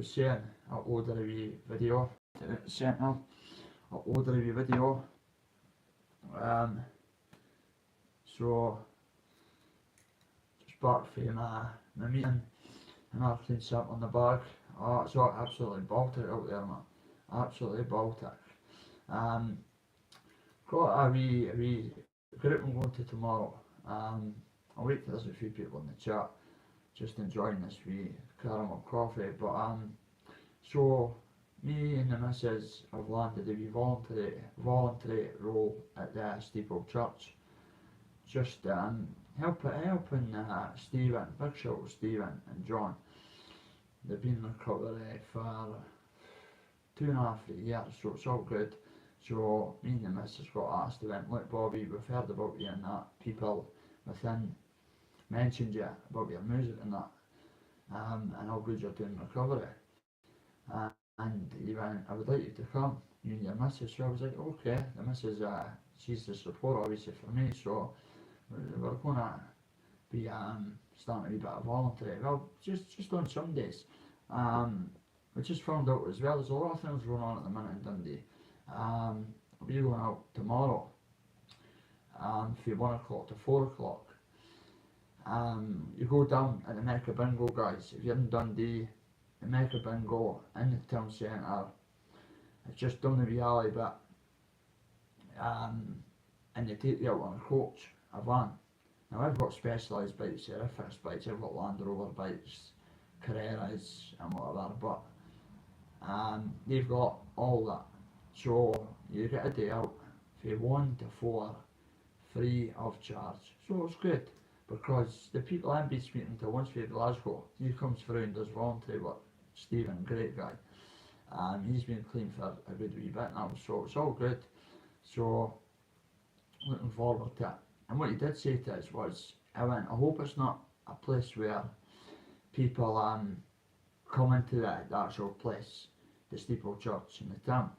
saying, uploaded a wee video to the centre, uploaded a wee video. So just back from my meeting and I've cleaned something on the bag. Oh, it's all absolutely Baltic out there, man. Absolutely Baltic. Got a wee group I'm going to tomorrow. I'll wait till there's a few people in the chat, just enjoying this wee caramel coffee. But so me and the missus have landed a wee voluntary role at the Steeple Church, just helping Stephen, big shout to Stephen and John. They've been in recovery for 2.5 years, so it's all good. So me and the missus got asked, they went, look Bobby, we've heard about you and that, people within mentioned you about your music and that, and how good you're doing recovery. And he went, I would like you to come, you and your missus. So I was like, okay. The missus, she's the support obviously for me, so we're going to be starting a wee bit of voluntary. Well, just on some days. We just found out as well, there's a lot of things going on at the minute in Dundee. We're going out tomorrow from 1 o'clock to 4 o'clock. You go down at the Mecca Bingo, guys. If you're in Dundee, the Mecca Bingo in the town centre, it's just down the wee alley bit, and they take you out on a coach, a van. Now I've got specialised bikes here, fixed bikes, I've got Land Rover bikes, Carreras and whatever, but they've got all that. So you get a day out from 1 to 4, free of charge. So it's good, because the people I've been speaking to once from Glasgow, he comes through and does voluntary work. Stephen, great guy. He's been clean for a good wee bit now, so it's all good. So looking forward to it. And what he did say to us was, I hope it's not a place where people come into the actual place, the Steeple Church in the town,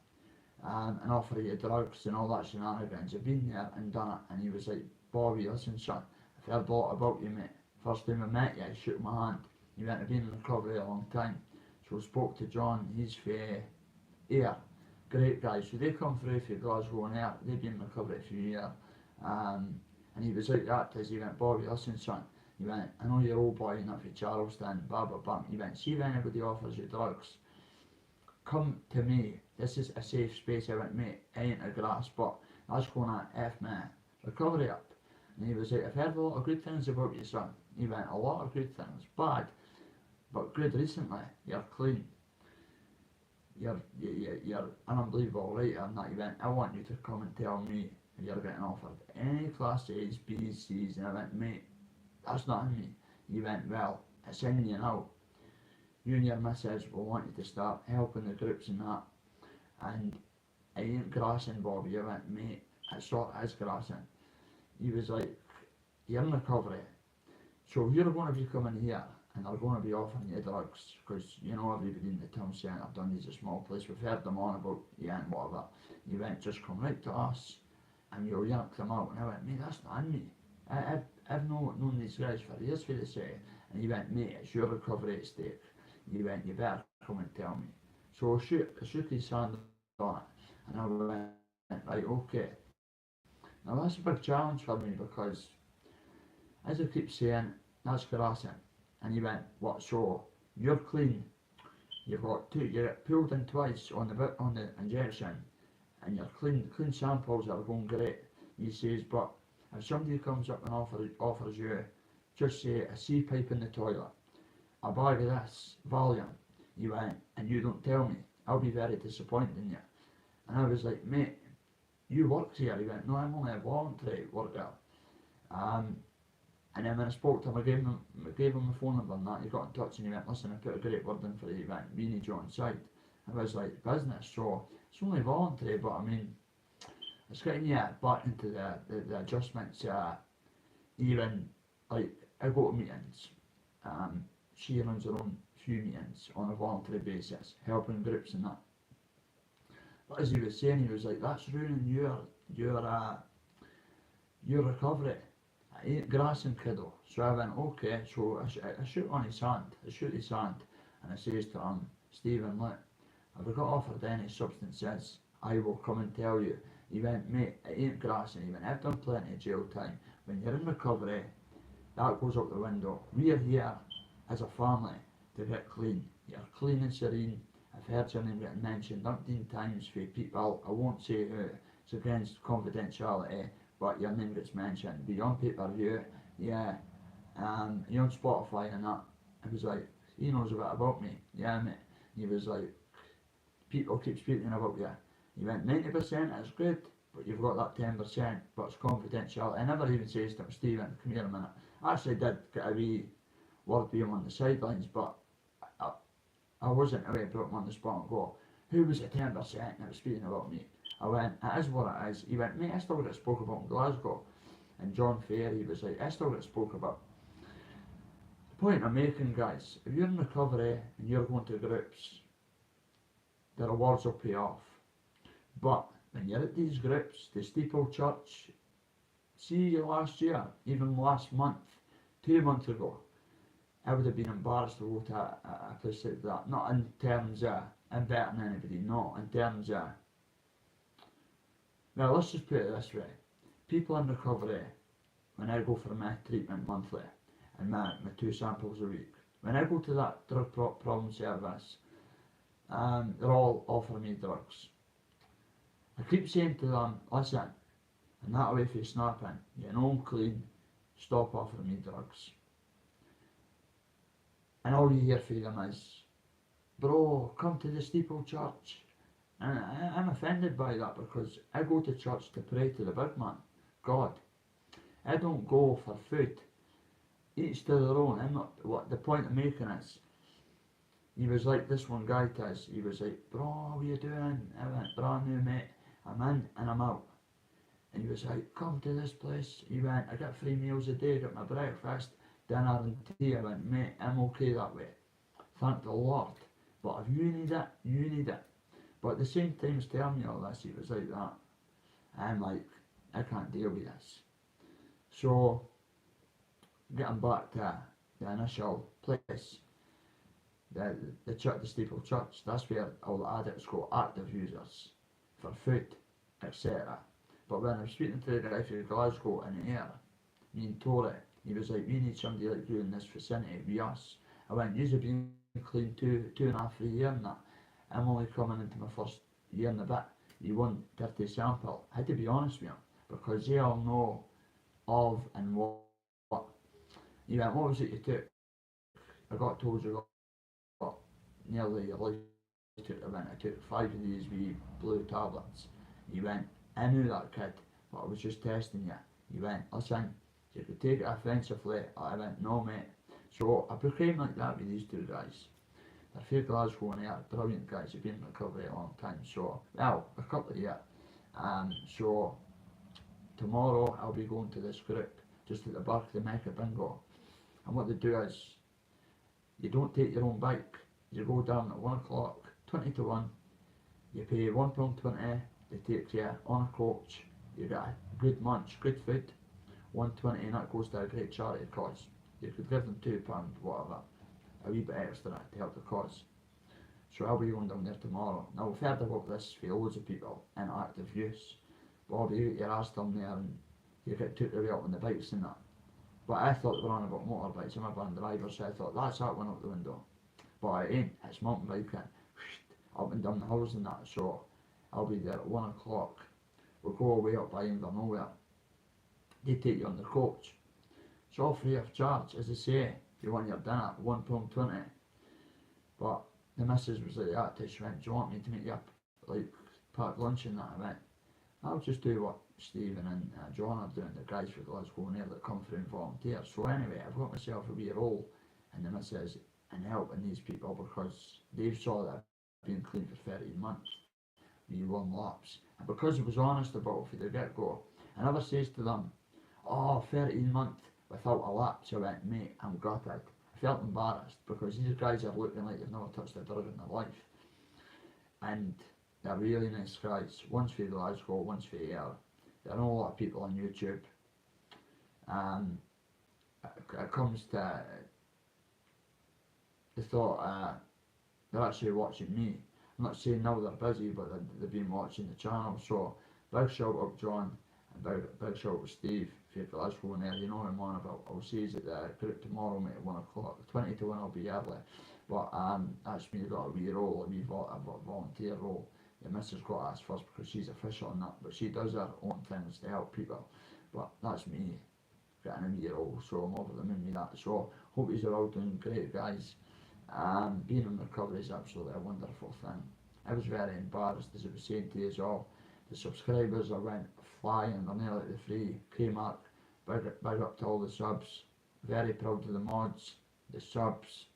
and offer you drugs and all that shenanigans. I've been there and done it. And he was like, Bobby, listen son, I've heard a lot about you, mate. First time I met you, I shook my hand. He went, I've been in recovery a long time. So I spoke to John, he's for Ayr, great guy. So they come through for Glasgow and Ayr, they've been in recovery a few years. And he was like that to us. He went, Bobby, listen son, he went, I know you're old boy enough for Charleston, blah blah blah. He went, see if anybody offers you drugs, come to me, this is a safe space. I went, mate, I ain't a grass, but that's going to F my recovery up. And he was like, I've heard a lot of good things about you son. He went, a lot of good things, bad, but good recently. You're clean. You're an unbelievable writer and that. He went, I want you to come and tell me if you're getting offered any class A's, B's, C's. And I went, mate, that's not in me. He went, well, it's in you now. You and your missus will want you to start helping the groups and that. And I ain't grassing, Bobby. I went, mate, it sort of is grassing. He was like, you're in recovery, so you're going to be coming here and they're going to be offering you drugs, because you know everybody in the town centre, Dundee's a small place, we've heard them on about you and whatever. He went, just come right to us and you'll yank them out. And I went, mate, that's not in me. I've known these guys for years for the say. And he went, mate, it's your recovery at stake. He went, you better come and tell me. So I shook his hand on it, and I went, right, okay. Now that's a big challenge for me, because as I keep saying, that's grassing. And he went, what, so you're clean, you've got you get pulled in twice on the injection, and your clean samples are going great. He says, but if somebody comes up and offers you, just say, a C pipe in the toilet, a bag of this Valium, he went, and you don't tell me, I'll be very disappointed in you. And I was like, mate, you work here. He went, no, I'm only a voluntary worker. And then when I spoke to him, I gave him my phone number and that. He got in touch and he went, listen, I put a great word in for you. He went, we need you on site. I was like, business, so it's only voluntary, but I mean, it's getting you back into the adjustments. Even, like, I go to meetings. She runs her own few meetings on a voluntary basis, helping groups and that. But as he was saying, he was like, that's ruining your recovery. I ain't grassing, kiddo. So I went, okay. So I shoot his hand, and I says to him, Stephen, look, if I got offered any substances, I will come and tell you. He went, mate, it ain't grass. And he went, I've done plenty of jail time. When you're in recovery, that goes out the window. We are here as a family to get clean. You're clean and serene. I've heard your name getting mentioned umpteen times for people. I won't say who. It's against confidentiality, but your name gets mentioned. Be on pay-per-view, yeah. You're on Spotify and that. I was like, he knows a bit about me. Yeah, mate. He was like, people keep speaking about you. He went, 90% is good, but you've got that 10%, but it's confidential. I never even says to him, Stephen, come here a minute. I actually did get a wee word with him on the sidelines, but I wasn't away, put him on the spot and go, who was the 10% that was speaking about me? I went, it is what it is. He went, mate, I still get spoke about in Glasgow. And John Fair, he was like, I still get spoke about. The point I'm making, guys, if you're in recovery and you're going to groups, the rewards will pay off. But when you're at these groups, the Steeple Church, see last year, even last month, 2 months ago, I would have been embarrassed to go to a place like that. Not in terms of inverting anybody, not in terms of... Well, let's just put it this way. People in recovery, when I go for my treatment monthly, and my 2 samples a week, when I go to that drug problem service, they're all offering me drugs. I keep saying to them, listen, I'm not away for snapping, you know I'm clean, stop offering me drugs. And all you hear from them is, bro, come to the Steeple Church. And I'm offended by that because I go to church to pray to the big man, God. I don't go for food. Each to their own. I'm not, what the point I'm making is, he was like this one guy to us, he was like, bro, what are you doing? I went, brand new mate, I'm in and I'm out. And he was like, come to this place. He went, I get 3 meals a day, I got my breakfast, dinner and tea. I went, mate, I'm okay that way. Thank the Lord. But if you need it, you need it. But at the same time as telling me all this, he was like that. I'm like, I can't deal with this. So, getting back to the initial place, the church, the Steeple Church, that's where all the addicts go, active users, for food, etc. But when I was speaking to the guy from Glasgow in the air, me and Tory, he was like, we need somebody like you in this vicinity, with us. I went, you've been clean 2.5 years and that. I'm only coming into my first year and a bit. You want 30 sample. I had to be honest with him, because they all know of and what. He went, what was it you took? I got told you got nearly your life took. I went, I took 5 of these wee blue tablets. He went, I knew that kid, but I was just testing you. He went, listen, you could take it offensively. I went, no mate. So I became like that with these 2 guys. They're from Glasgow and they are brilliant guys. They've been in recovery a long time. So, well, a couple of years. So tomorrow I'll be going to this group just at the back of the Mecca Bingo. And what they do is, you don't take your own bike. You go down at 1 o'clock, 20 to 1. You pay £1.20. They take you on a coach. You get a good lunch, good food. £1.20, and that goes to a great charity cause. You could give them £2, whatever, a wee bit extra to help the cause. So I'll be going down there tomorrow. Now we've heard about this for loads of people in active use. Bobby, you get your ass down there and you get took away up on the bikes and that. But I thought they were on about motorbikes. I'm a van driver, so I thought that's that one out the window. But it ain't. It's mountain biking, up and down the hills and that. So I'll be there at 1 o'clock. We'll go away up by nowhere. They take you on the coach. It's all free of charge, as I say. If you want your dinner, £1.20. But the missus was like that. She went, do you want me to make you up like packed lunch and that? I went, I'll just do what Stephen and John are doing, the guys for Glasgow and there that come through and volunteer. So anyway, I've got myself a wee role in the missus and helping these people, because they've saw that I've been clean for 13 months. We won laps. And because I was honest about it from the get-go, I never says to them, oh, 13 months without a lapse. I went, mate, I'm gutted. I felt embarrassed because these guys are looking like they've never touched a drug in their life. And they're really nice guys. One's for Glasgow, one's for here. There are a lot of people on YouTube. It comes to the thought, they're actually watching me. I'm not saying now they're busy, but they've been watching the channel. So big shout out John and big shout out Steve if you're Glasgow in there. You know him on about. I'll see you at the group tomorrow, mate, at 1 o'clock. 20 to 1 I'll be early. But that's me got a wee role, a volunteer role. The missus got asked first because she's official on that, but she does her own things to help people. But that's me getting a wee role, so I'm over the moon with that. So hope you're all doing great, guys. Being in recovery is absolutely a wonderful thing. I was very embarrassed, as I was saying to you all. The subscribers I went flying, they're nearly at the free. K-Mark, big up to all the subs. Very proud of the mods, the subs.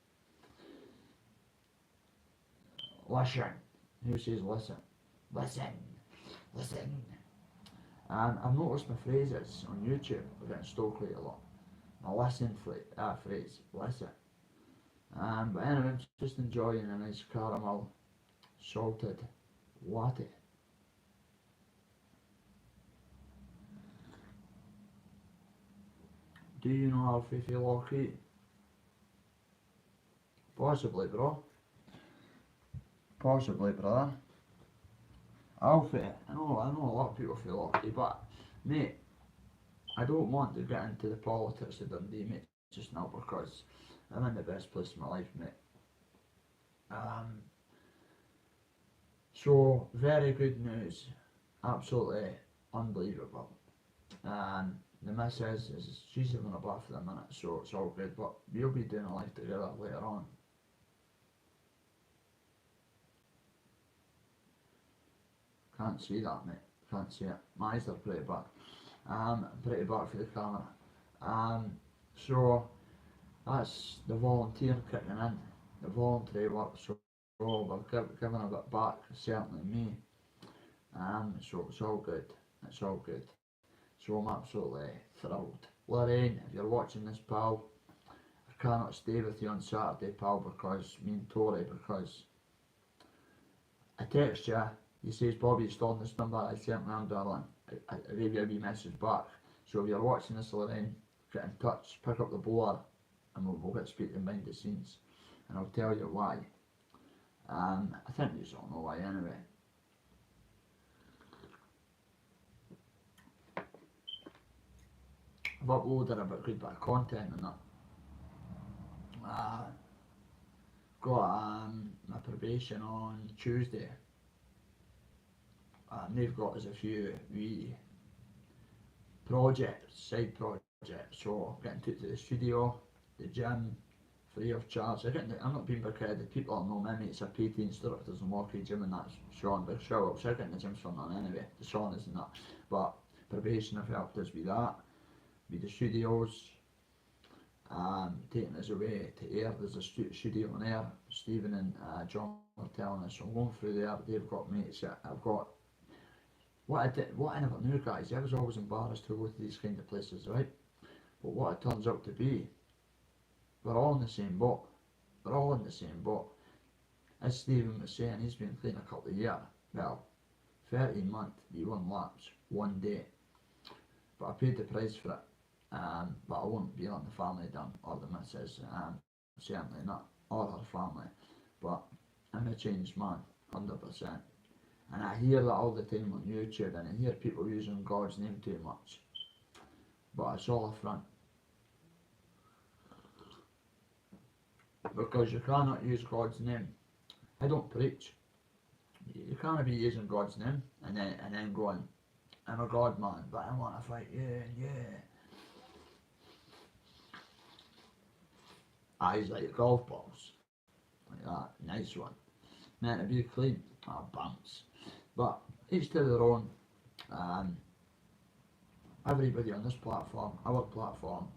Listen. Who says listen? Listen. Listen. And I've noticed my phrases on YouTube are getting stoked quite a lot. My listen phrase, listen. But anyway, I'm just enjoying a nice caramel salted latte. Do you know Alfie Philocchi? Possibly, bro. Possibly, brother. Alfie, I know a lot of people feel lucky, but mate, I don't want to get into the politics of Dundee, mate, just now because I'm in the best place in my life, mate. So very good news, absolutely unbelievable. And the missus is she's having a bath for the minute, so it's all good. But we'll be doing a life together later on. Can't see that, mate. Can't see it. My eyes are pretty bad. Pretty bad for the camera. So that's the volunteer kicking in, the voluntary work. So we're giving a bit back, certainly me. So it's all good. It's all good. So I'm absolutely thrilled. Lorraine, if you're watching this, pal, I cannot stay with you on Saturday, pal, because me and Tori, because I text you. He says, Bobby, you still on this number? I certainly am, darling. I gave you a wee message back. So if you're watching this, Lorraine, get in touch, pick up the blower, and we'll get speaking behind the scenes. And I'll tell you why. I think you all know why anyway. I've uploaded a good bit of content and that. Got my probation on Tuesday. They've got us a few wee projects, side projects. So getting to the studio, the gym, free of charge. I'm not being big-headed. People don't know me, mates are PT instructors and walk gym, and that's Sean, big shout out. So I'm getting the gym's for none anyway. The Sean isn't that. But probation have helped us with that, with the studios. Taking us away to Air. There's a studio on Air. Stephen and John were telling us. So I'm going through there. They've got mates that I've got. What I never knew, guys, I was always embarrassed to go to these kind of places, right? But what it turns out to be, we're all in the same boat. We're all in the same boat. As Stephen was saying, he's been clean a couple of years. Well, 13 months, we won laps, 1 day. But I paid the price for it. But I won't be letting the family down, or the missus, certainly not, or her family. But I'm a changed man, 100%. And I hear that all the time on YouTube, and I hear people using God's name too much. But it's all a front. Because you cannot use God's name. I don't preach. You can't be using God's name and then going, I'm a God man, but I want to fight you, yeah. Eyes like golf balls. Like that, nice one. Meant to be clean. Bounce. But each to their own. Everybody on this platform, our platform,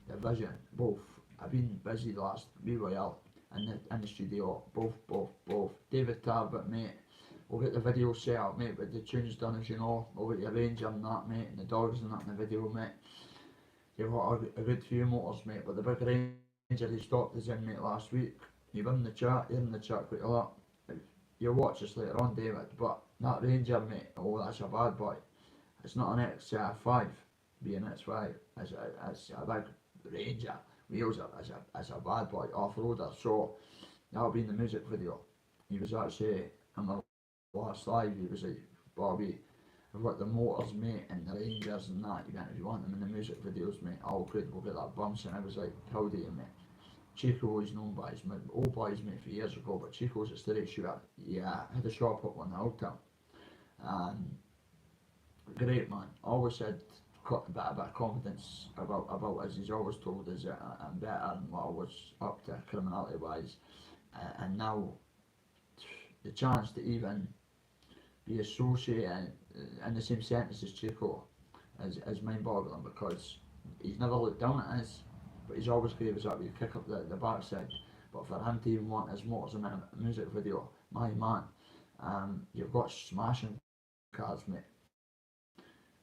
the vision, both. I've been busy the last wee while in the studio, both. David Talbot, mate, we'll get the video set up, mate, with the tunes done, as you know. We'll get the arranger and that, mate, and the dogs and that in the video, mate. You've got a good few motors, mate, but the big ranger he stopped us in, mate, last week. You're in the chat quite a lot. You'll watch this later on, David, but that Ranger, mate, oh, that's a bad boy. It's not an X5, being X5, it's a big Ranger. Wheels are as a bad boy off-roader, so that'll be in the music video. He was actually in the last live, he was like, Bobby, I've got the Motors, mate, and the Rangers and that, you if you want them in the music videos, mate, all good, we'll get that bumps. And I was like, how do you, mate? Chico is known by his old boys, mate, for years ago, but Chico's a steady shooter. Yeah, I had a shop up on the Alta, and great man. Always had a bit of confidence about us. He's always told us that I'm better than what I was up to criminality wise, and now the chance to even be associated in the same sentence as Chico is mind-boggling, because he's never looked down at us, but he's always gave us that wee kick up the backside. But for him to even want his Motors in a music video, my man, you've got smashing cars, mate.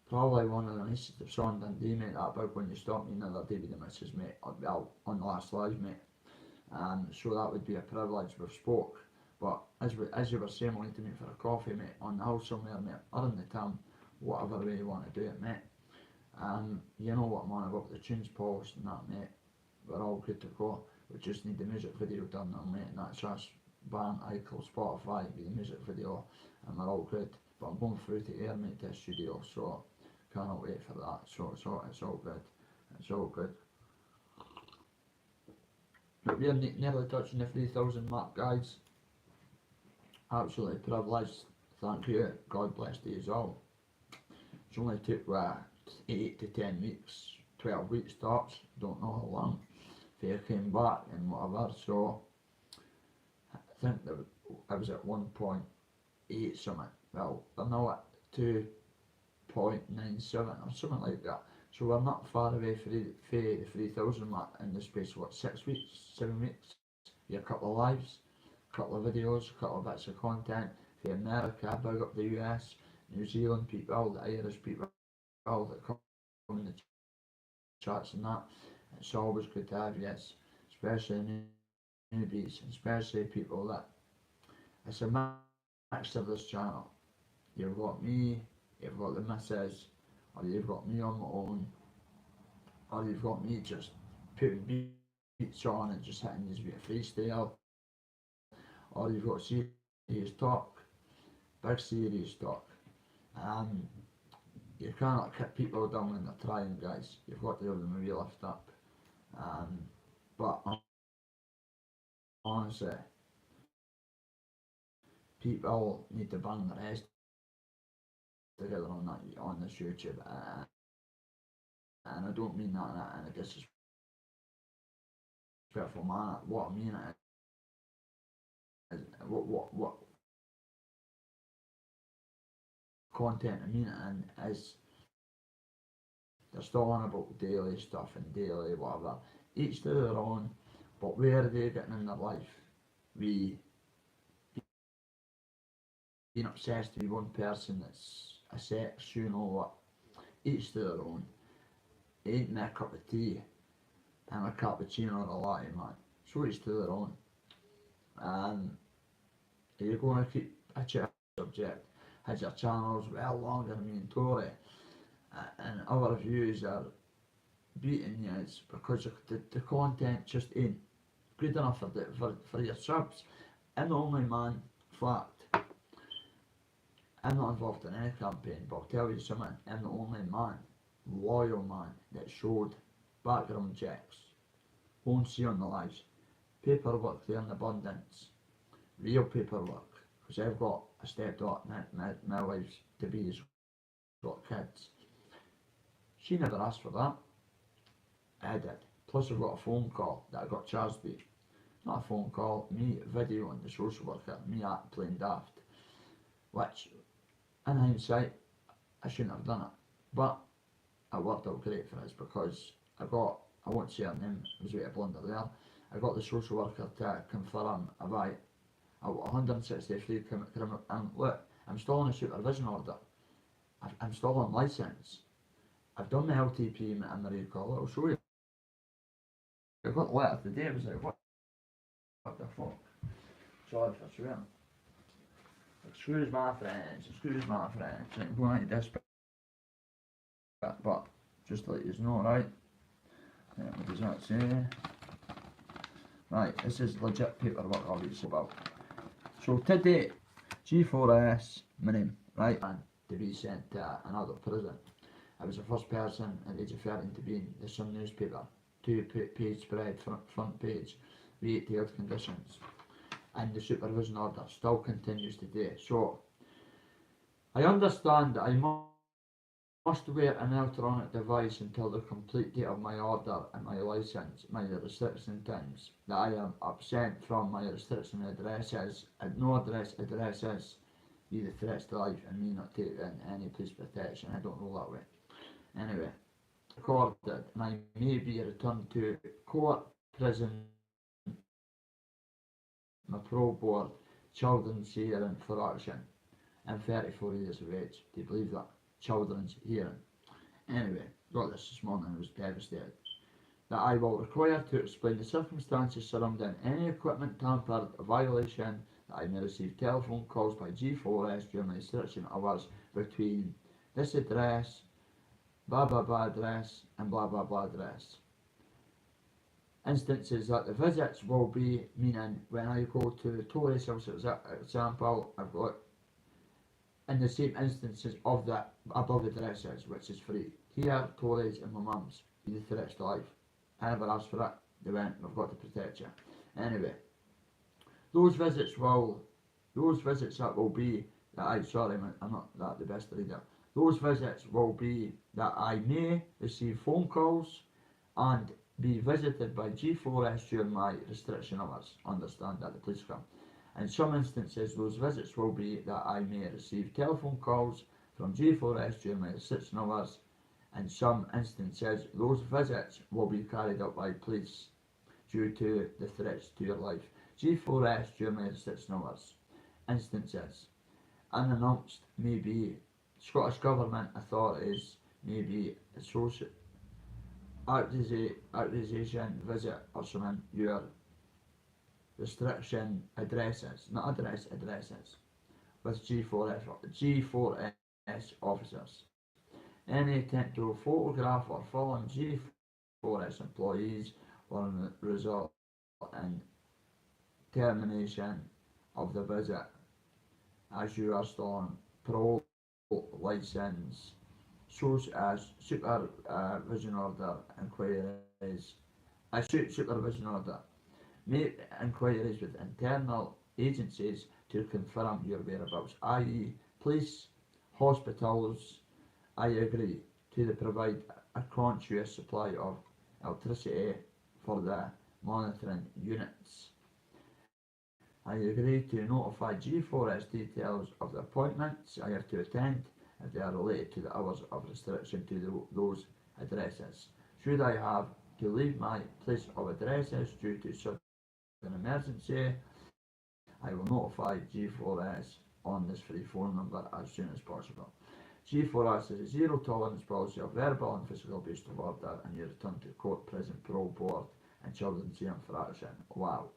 Probably one of the nicest of Sean Dundee, mate, that big when you stopped me the other day with the missus, mate, well, on the last live, mate. So that would be a privilege. We've spoke, but as you were saying, wanting to meet for a coffee, mate, on the house somewhere, mate, or in the town, whatever way you want to do it, mate. You know what, man, I've got the tunes polished and that, mate. We're all good to go. We just need the music video done now, mate, and that's us. Band, iCloud, Spotify, with the music video, and we're all good. But I'm going through to air, mate, to the studio, so cannot wait for that. So it's all good. It's all good. But we're nearly touching the 3,000 mark, guys. Absolutely privileged. Thank you. God bless you all. It's only took 8 to 10 weeks, 12 weeks tops, don't know how long, they came back and whatever. So I think that I was at 1.8 something. Well, they're now at 2.97 or something like that. So we're not far away from the 3,000 mark in the space of what, 6 weeks, 7 weeks. Yeah, a couple of lives, a couple of videos, a couple of bits of content for America, big up the US, New Zealand people, the Irish people that come in the chats and that. It's always good to have, yes, especially newbies, especially people that, it's a mix of this channel. You've got me, you've got the missus, or you've got me on my own, or you've got me just putting beats on and just hitting these bit of freestyle, or you've got serious talk, big serious talk. You cannot kick people down when they're trying, guys. You've got to give them a wee lift up. But honestly, people need to bang the rest together on this YouTube, and I don't mean that in a disrespectful manner. What I mean is what content I mean it in is they're still on about daily stuff and daily whatever. Each to their own, but where are they getting in their life? We being obsessed with one person that's a sex, you know what? Each to their own. It ain't my cup of tea. I'm a cappuccino or a latte, man. So each to their own. You're going to keep a chat subject. Has your channels well longer than me and Tory, and our views are beating you because the content just ain't good enough for your subs. I'm the only man, fact. I'm not involved in any campaign, but I'll tell you something, I'm the only man, loyal man, that showed background checks, won't see on the lives, paperwork there in abundance, real paperwork, because I've got a stepdaughter, my wife's to be has got kids. She never asked for that, I did. Plus I've got a phone call that I got charged with. Not a phone call, me videoing the social worker, me acting plain daft, which in hindsight I shouldn't have done it, but it worked out great for us because I won't say her name, it was a bit of blunder there, I got the social worker to confirm about 163 criminal, and look, I'm still on a supervision order, I'm still on licence, I've done my LTP and the recall, I'll show you. I got the letter today, I was like, what the fuck? Sorry for swearing. Excuse my French, I'm going like this, but just to let you know, right? What does that say? Right, this is legit paperwork I'll read about. So today, G4S, my name, right, and to be sent to another prison. I was the first person at the age of 13 to be in the Sun newspaper, 2-page spread, front page, with detailed conditions, and the supervision order still continues today. So I understand that I must wear an electronic device until the complete date of my order and my licence, my restriction times, that I am absent from my restriction addresses, and no addresses, be the threats to life and me not taking any police protection. I don't know that way. Anyway, recorded, and I may be returned to court, prison, my parole board, children's hearing for action. I'm 34 years of age. Do you believe that? Children's hearing. Anyway, got this morning and was devastated. That I will require to explain the circumstances surrounding any equipment tampered, a violation, that I may receive telephone calls by G4S during my restriction hours between this address, blah blah blah address, and blah blah blah address. Instances that the visits will be, meaning when I go to the Tories house, as an example, I've got in the same instances of the above addresses, which is free. Here, Tories and my mum's, be the threats to life. I never asked for it. They went, we've got to protect you. Anyway, those visits that will be, that I'm not that the best reader. Those visits will be that I may receive phone calls and be visited by G4S during my restriction hours. Understand that the police come. In some instances, those visits will be that I may receive telephone calls from G4S during my restriction hours. In some instances, those visits will be carried out by police due to the threats to your life. G4S during my restriction hours. Instances. Unannounced may be Scottish Government authorities, may be social accusation visit or something, your restriction addresses, not addresses, with G4S officers. Any attempt to photograph or film G4S employees will result in termination of the visit, as you are still on parole, licence, supervision order, inquiries, supervision order. Make inquiries with internal agencies to confirm your whereabouts, i.e. police, hospitals. I agree to provide a continuous supply of electricity for the monitoring units. I agree to notify G4S details of the appointments I have to attend if they are related to the hours of restriction to those addresses. Should I have to leave my place of addresses due to sudden emergency, I will notify G4S on this free phone number as soon as possible. G4S has a zero tolerance policy of verbal and physical abuse of order, and you return to court, prison, parole board, and children's hearing for action. Wow.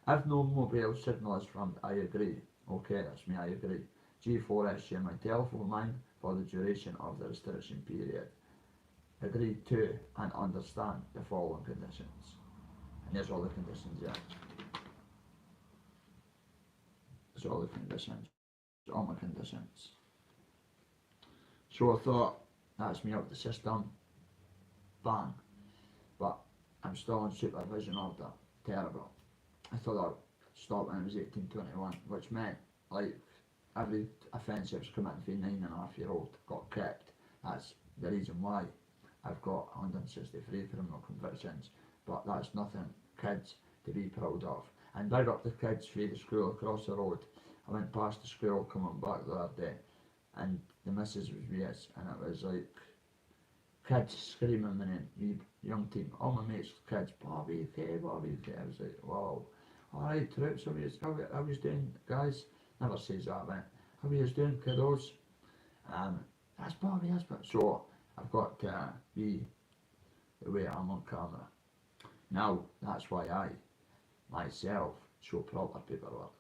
If no mobile signal is found, I agree. Okay, that's me, I agree. G4S share my telephone line for the duration of the restriction period. Agree to and understand the following conditions. And there's all the conditions, yeah. There's all the conditions. All my conditions. So I thought, that's me out the system. Bang. But I'm still on supervision order. Terrible. I thought I'd stop when I was 18, 21, which meant, like, every offence that was committed for a 9.5-year-old got kicked. That's the reason why I've got 163 criminal convictions, but that's nothing kids to be proud of. And big up the kids for the school across the road. I went past the school coming back the other day, and the missus was with us, and it was like kids screaming my name, me young team, all my mates, kids, Bobby K, Bobby K. I was like, wow, alright troops, how you doing, guys? Never says that, man. How you doing, kiddos? That's Bobby, that's Bobby. So I've got to be the way I'm on camera. Now, that's why I, myself, show proper paperwork,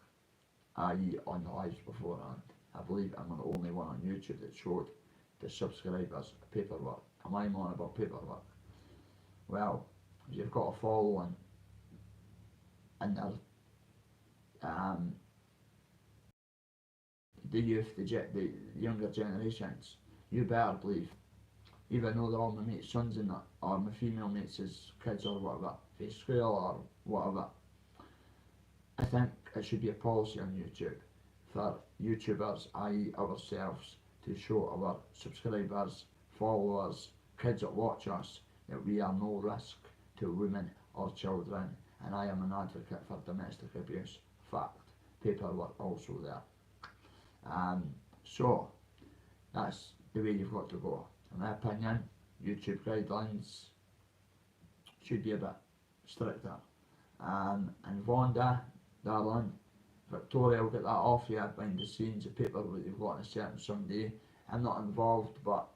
i.e. on the lives beforehand. I believe I'm the only one on YouTube that showed the subscribers paperwork. Am I on about paperwork? Well, you've got a following in the youth, the younger generations, you better believe, even though they're all my mates' sons and that, or my female mates' kids or whatever, for school or whatever, I think it should be a policy on YouTube for YouTubers, i.e. ourselves, to show our subscribers, followers, kids that watch us, that we are no risk to women or children, and I am an advocate for domestic abuse. Fact. Paperwork also there. So, that's the way you've got to go. In my opinion, YouTube guidelines should be a bit stricter. And Vonda, darling, Victoria will get that off you behind the scenes, the paperwork you've got on a certain someday. I'm not involved, but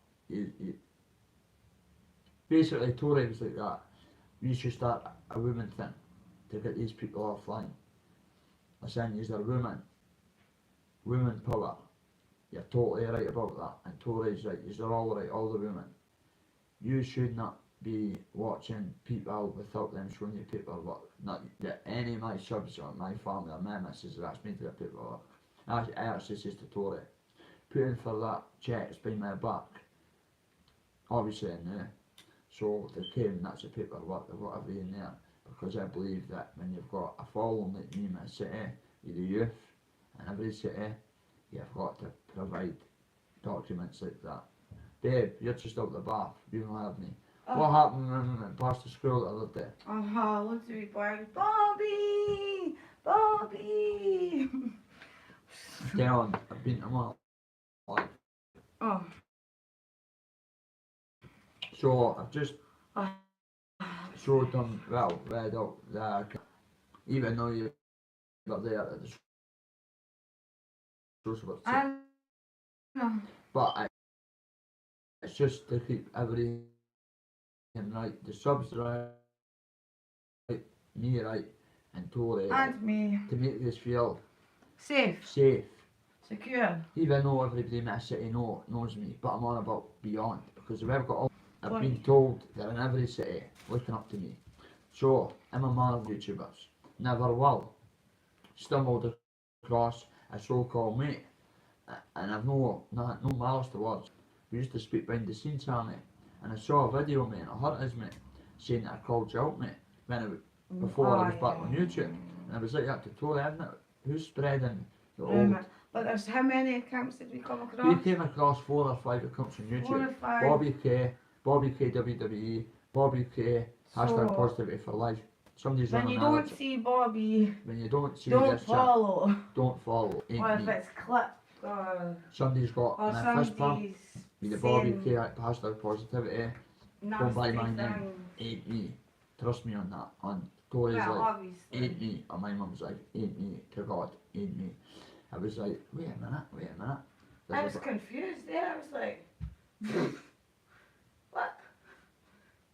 basically Tory was like that. We should start a women thing to get these people offline. Listen, you're a women power. You're totally right about that, and Tory's right. You're all right, all the women. You should not be watching people without them showing you paperwork. Not that any of my subs or my family or my missus has asked me to get paperwork. I actually says to Tory, put in for that checks behind my back. Obviously in there. So they came, that's the paperwork, they've got everything there. Because I believe that when you've got a following like me in my city, you're the youth, in every city, you've got to provide documents like that. Babe, you're just out the bath, you don't have me. What happened when we went past the school the other day? Loads of people are Bobby! Bobby! Down, I've been to my life. Oh. So I've just showed them, well, read out the, even though you were there at the social work. But it's just to keep everything right, the subs right, me right, and Tory right, And me. to make this feel Safe. Secure. Even though everybody in my city knows me, but I'm on about beyond, because if I've got all, I've been told they're in every city looking up to me. So I'm a man of YouTubers, never will stumbled across a so-called mate, and I've no malice towards. We used to speak behind the scenes, Harry, and I saw a video, mate, and it hurt us, mate, saying that I called you out, mate, before I was back on YouTube, and I was like that to Tory, isn't it? Who's spreading the old? But there's how many accounts did we come across? We came across 4 or 5 accounts on YouTube. 4 or 5. Bobby K WWE, Bobby K, hashtag positivity for life. Somebody's when you don't see Bobby, when you don't see don't this follow. Chat, don't follow. Ain't or if me. It's clipped or somebody's got my fist pump with the Bobby K hashtag positivity. Go by my name. Ain't me. Trust me on that. On Tory's life. Ain't me. On my mum's life. Ain't me. To God. Ain't me. I was like, wait a minute. I was confused there. I was like, what?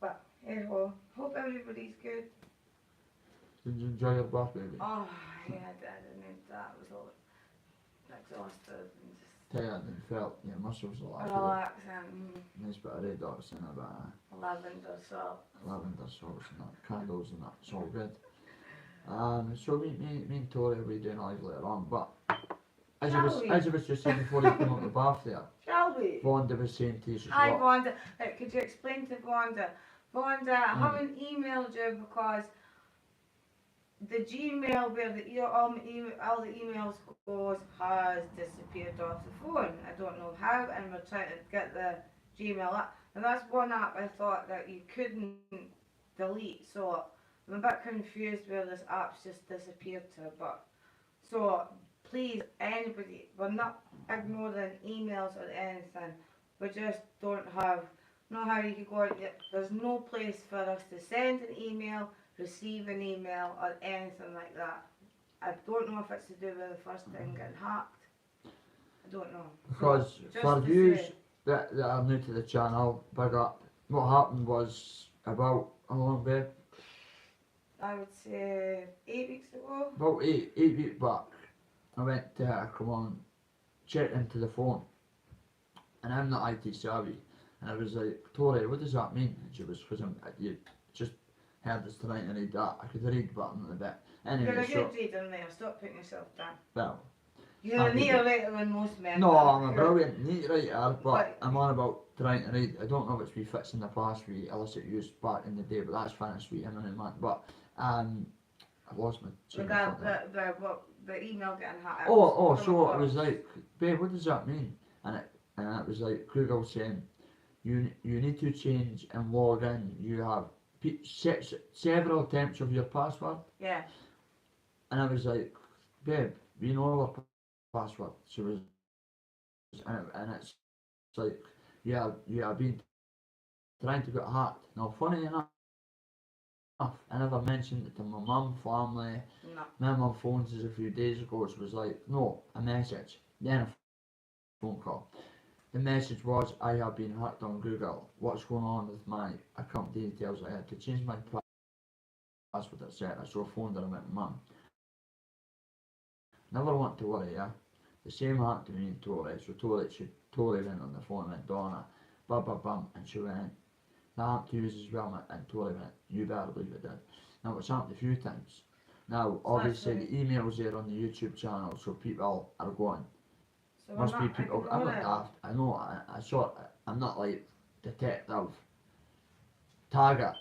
But anyway, hope everybody's good. Did you enjoy your bath, baby? Oh, yeah, I didn't. That was all exhausted and just tired and felt your muscles a lot. Relaxing. Nice bit of red dots and a bit of lavender salt. Lavender salts and that, candles and that. It's all good. So me and Tori will be doing live later on, but as I was just saying before you came out the bath there. Shall we? Vonda was saying to you, hi Vonda, could you explain to Vonda? Vonda, I haven't emailed you because the Gmail where all the emails goes has disappeared off the phone. I don't know how, and we're trying to get the Gmail up. And that's one app I thought that you couldn't delete, so I'm a bit confused where this app's just disappeared to, but so please, anybody, we're not ignoring emails or anything, we just don't have, know how you could go, there's no place for us to send an email, receive an email or anything like that. I don't know if it's to do with the first thing getting hacked, I don't know. Because so, for views that are new to the channel, big up, what happened was about, how long, babe? I would say 8 weeks ago. About 8 weeks back, I went to come on, check into the phone, and I'm not IT savvy, and I was like, Tori, what does that mean? And she was, because you just heard us trying to read that. I could read, but I'm not a bit. You're Anyway, a so, good reader now, stop putting yourself down. well, You're a Happy neater days. writer than most men. No, but I'm a you're- brilliant neat writer, but But- I'm on about trying to read. I don't know if it's been fixed in the past with illicit use back in the day, but that's finished with him and man. But I've lost my The, train of thought now. the email getting hacked. Oh, so it was like, babe, what does that mean? And it was like Google saying, you need to change and log in. You have several attempts of your password. Yeah. And I was like, babe, we know our password. She was, and it's like, you have been trying to get hacked. Now, funny enough, I never mentioned it to my mum, family. No. My mum phoned us a few days ago. It was like, no, a message, then a phone call. The message was, I have been hacked on Google. What's going on with my account details? I had to change my password, etc. So I phoned her and went, Mum, never want to worry, yeah? The same happened to me and Tori. So Tori went on the phone and went, Donna, bam, bam, bam, and she went, that happened to you as well, and Tori went, you better believe it did. Now it's happened a few times. Now, obviously, the emails there on the YouTube channel, so people are going, So must we're be not people. I'm ignoring not daft. I know. I'm not like detective. Target.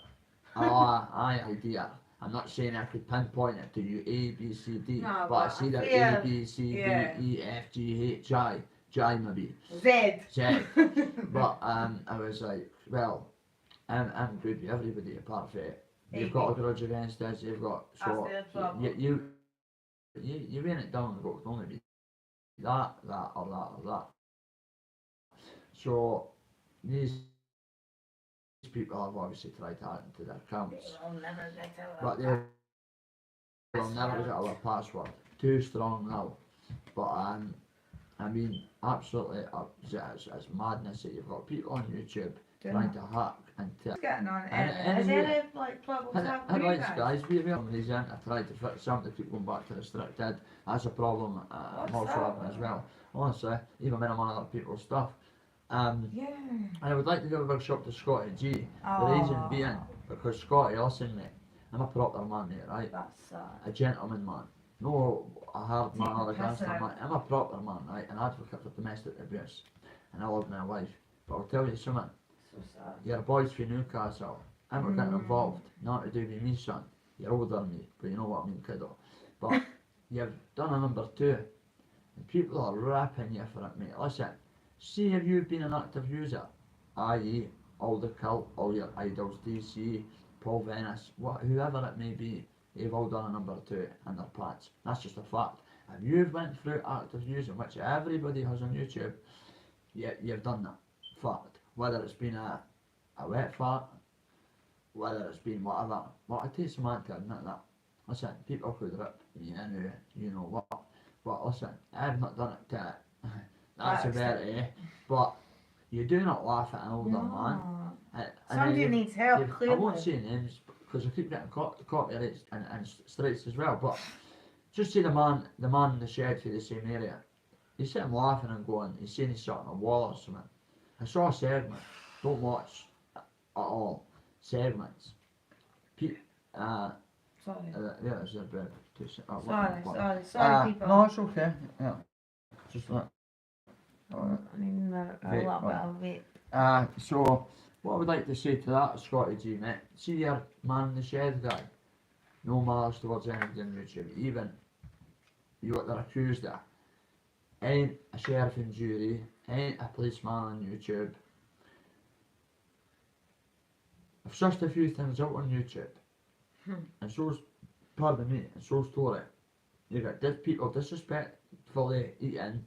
I idea. I'm not saying I could pinpoint it to you A B C D, No, but I but see that yeah, A B C D yeah. E F G H I maybe Z. Z. But I was like, well, I'm good with everybody apart from it. You've got a grudge against us. You've got so That's their problem. you ran it down and go, don't be that or that or that. So these people have obviously tried to hack into their accounts, I'll never get out but of they will never get our password. Too strong now. But I mean, absolutely, it's madness that you've got people on YouTube trying to hack into. What's getting on? And Is anyway, there like trouble Had happening with you guys, we have these in. I tried to fix something to keep going back to restricted. That's a problem I'm What's also that? having as well. Honestly, even when I'm on other people's stuff. Yeah. And I would like to give a big shout to Scotty G. The Aw. reason being, because Scotty, listen mate, I'm a proper man mate, right? That's sad. A gentleman man. No a hard man or a Take the piss gangster out. man. I'm a proper man, right? An advocate for domestic abuse. And I love my wife. But I'll tell you something, So sad. your boys from Newcastle, I'm not getting involved, not to do with me son. You're older than me, but you know what I mean, kiddo. But you've done a number 2, and people are rapping you for it, mate. Listen, see if you've been an active user, i.e. all the cult, all your idols, DC, Paul Venice, whoever it may be, they've all done a number 2 in their pants. That's just a fact. If you've went through active using, which everybody has on YouTube, you've done that. Fact. Whether it's been a wet fart, whether it's been whatever. Well, it takes a man to admit that. Listen, people could rip me anyway, you know what. But listen, I've not done it to that severity, but you do not laugh at an older man. And Somebody needs help, I clearly. won't say names because I keep getting copyrights and strikes as well, but just see the man in the shed for the same area. He's sitting laughing and going, he's saying he's sat on a wall or something. I saw a segment, don't watch at all, segments. Sorry. Yeah, it's a bit too Sorry, people. No, it's okay. Yeah, just that. I mean, a Wait, lot what? of weight. So what I would like to say to that, Scotty G, mate, see your man in the shed guy. No malice towards anybody on YouTube, even you what they're accused of. Ain't a sheriff in jury, ain't a policeman on YouTube. I've sussed a few things out on YouTube, and so's, pardon me, and so's Tory. You got people disrespectfully eating,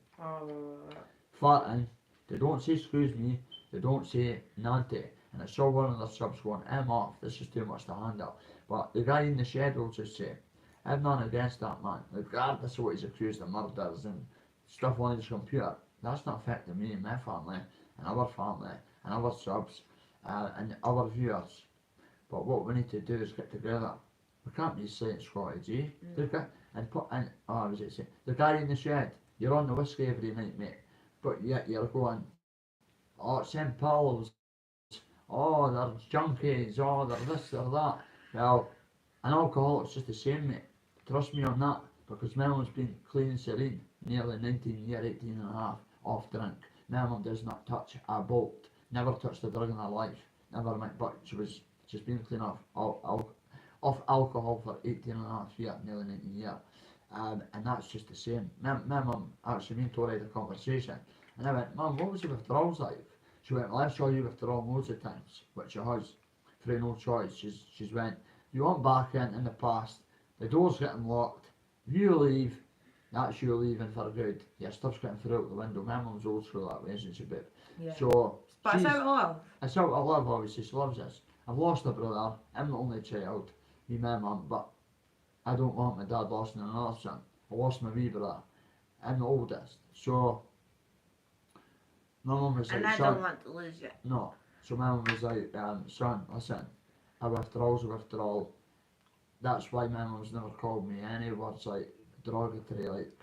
farting, they don't say excuse me, they don't say nanty, and I saw one of their subs going, I'm off, this is too much to handle. But the guy in the shed will just say, I've none against that man, regardless of what he's accused of murders and stuff on his computer. That's not affecting me and my family, and our family, and our subs, and our viewers. But what we need to do is get together. We can't be saying Scotty G. The guy in the shed, you're on the whiskey every night, mate, but yet you're going, oh, it's them pills, oh, they're junkies, oh, they're this, they're that. Well, an alcoholic's just the same, mate. Trust me on that, because my mum's been clean and serene, nearly 19 year, 18 and a half, off drink. My mum does not touch a bolt, never touched a drug in her life, never mind, but she's been clean off alcohol for 18 and a half years, nearly 19 years. And that's just the same. My mum actually, me and Tori had a conversation, and I went, Mum, what was your withdrawals like? She went, well, I saw you withdraw loads of times, which she has, through no choice. She's went, you want back in the past, the door's getting locked, you leave, that's you leaving for good. Your stuff's getting through out the window. My mum's old school that way, isn't she, babe? Yeah. So, But it's she's, out of love. it's out of love, obviously, she loves us. I've lost a brother, I'm the only child, me, my mum, but I don't want my dad lost in another son. I lost my wee brother, I'm the oldest. So, my mum was And like, I son, don't want to lose you. no. So my mum was like, son, listen, a withdrawal's a withdrawal. That's why my mum's never called me any words like derogatory, like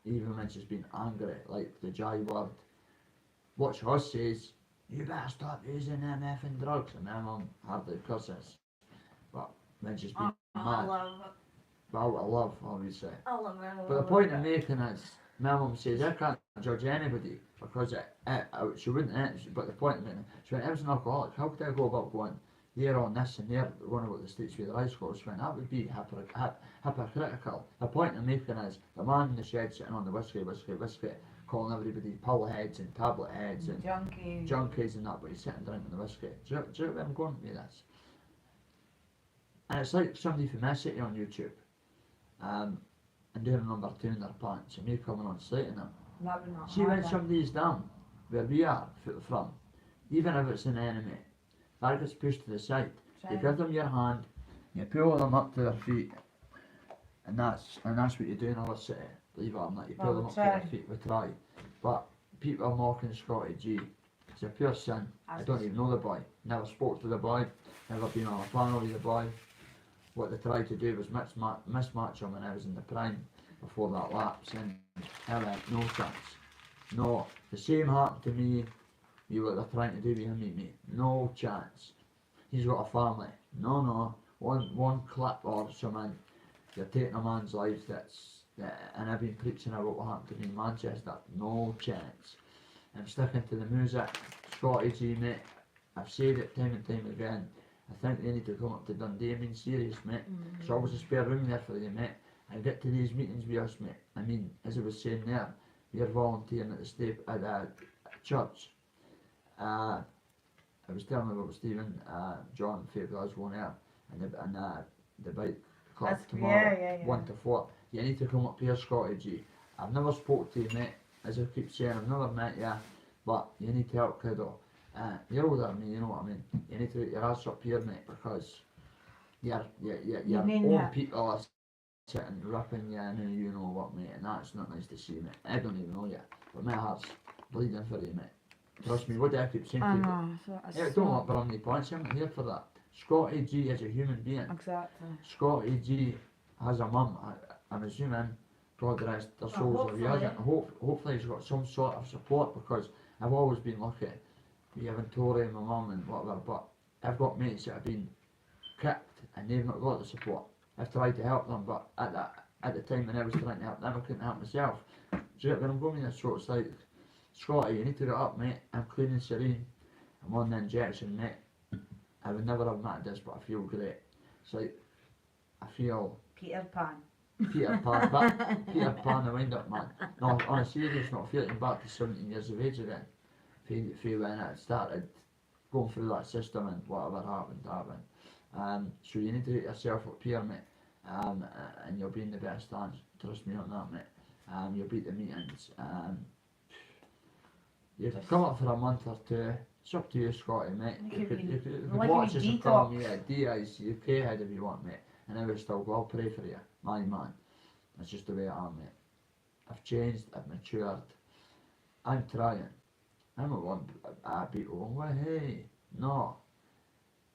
even when she's been angry, like the J word. What she always says, you better stop using them effing drugs. And my mum hardly curses. But when she's been I mad, love but out of love, obviously. I love it. But the point I'm making is, my mum says I can't judge anybody because she wouldn't. But the point I'm making, she went, I was an alcoholic. How could I go about going here on this and there, going about the streets with the eyes closed? She went, that would be hypocritical. The point I'm making is, the man in the shed sitting on the whiskey, calling everybody pill heads and tablet heads and junkies and that, but he's sitting drinking the whiskey. Do you know where I'm going with this? And it's like somebody from my city on YouTube. And doing a number 2 in their pants and me coming on slating them. See when somebody's down where we are from, even if it's an enemy, that gets pushed to the side. You give them your hand, you pull them up to their feet, and that's what you do in our city, believe it or not, you pull them up to their feet, we try. But people are mocking Scotty G. It's a pure sin. I don't even know the boy, never spoke to the boy, never been on a panel with the boy. What they tried to do was mismatch him when I was in the prime before that lapse, and I went, no chance. No, the same happened to me. You what they're trying to do with him, mate. No chance. He's got a family. No. One clip or something. You're taking a man's life and I've been preaching about what happened to me in Manchester. No chance. I'm sticking to the music. Scotty G, mate. I've said it time and time again. I think they need to come up to Dundee. I mean, serious, mate. There's always a spare room there for you, mate. And get to these meetings with us, mate. I mean, as I was saying there, we're volunteering at the church. I was telling about Stephen, John, Faith Glasgow there, and the bike club tomorrow, 1 to 4. You need to come up here, Scotty G. I've never spoke to you, mate. As I keep saying, I've never met you, but you need to help, kiddo. You're older than me, you know what I mean. You need to get your ass up here, mate, because your own people are sitting ripping you and you know what, mate, and that's not nice to see, mate. I don't even know you, but my heart's bleeding for you, mate. Trust me, what do I keep saying to you? Don't want Bromley points, I'm not here for that. Scotty G is a human being. Exactly. Scotty G has a mum, I'm assuming, God rest their souls, if he hasn't. Hopefully he's got some sort of support, because I've always been lucky. We haven't Tori and my mum and whatever, but I've got mates that have been kicked and they've not got the support. I've tried to help them, but at the time when I was trying to help them, I couldn't help myself. So when I'm going with this, so it's like, Scotty, you need to get up, mate. I'm clean and serene. I'm on the injection, mate. I would never have met this, but I feel great. It's like, I feel Peter Pan, but Peter Pan, the wind-up man. No, on a serious note, feeling back to 17 years of age again. Feel when I started going through that system and whatever happened. So you need to get yourself up here, mate, and you'll be in the best hands. Trust me on that, mate. You'll beat the meetings. You could come up for a month or 2. It's up to you, Scotty, mate. You could watch us and call me a DICUK head if you want, mate. And I will still go, I'll pray for you, my man. That's just the way I am, mate. I've changed, I've matured. I'm trying. I'm not one people going, hey, no.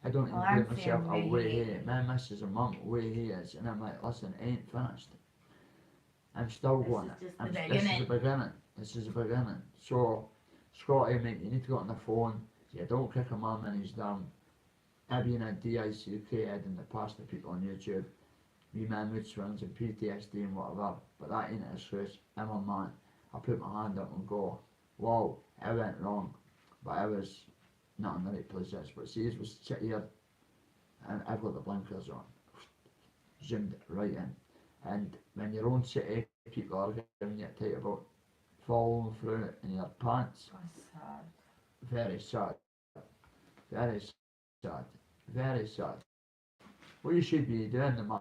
I don't even put myself away here. My missus and mum, way he is. And I'm like, listen, I ain't finished. I'm still going. This is the beginning. This is the beginning. So, Scotty, mate, you need to go on the phone. You don't kick a man when he's down. I've been a DICK head in the past to people on YouTube. Me man mood swings and PTSD and whatever, but that ain't an excuse. I'm a man. I put my hand up and go, whoa, I went wrong, but I was not in the right places. But see, it was sit here and I've got the blinkers on, zoomed right in. And when your own city people are giving you a tight about falling through in your pants, That's sad. very sad, very sad, very sad. What you should be doing, the man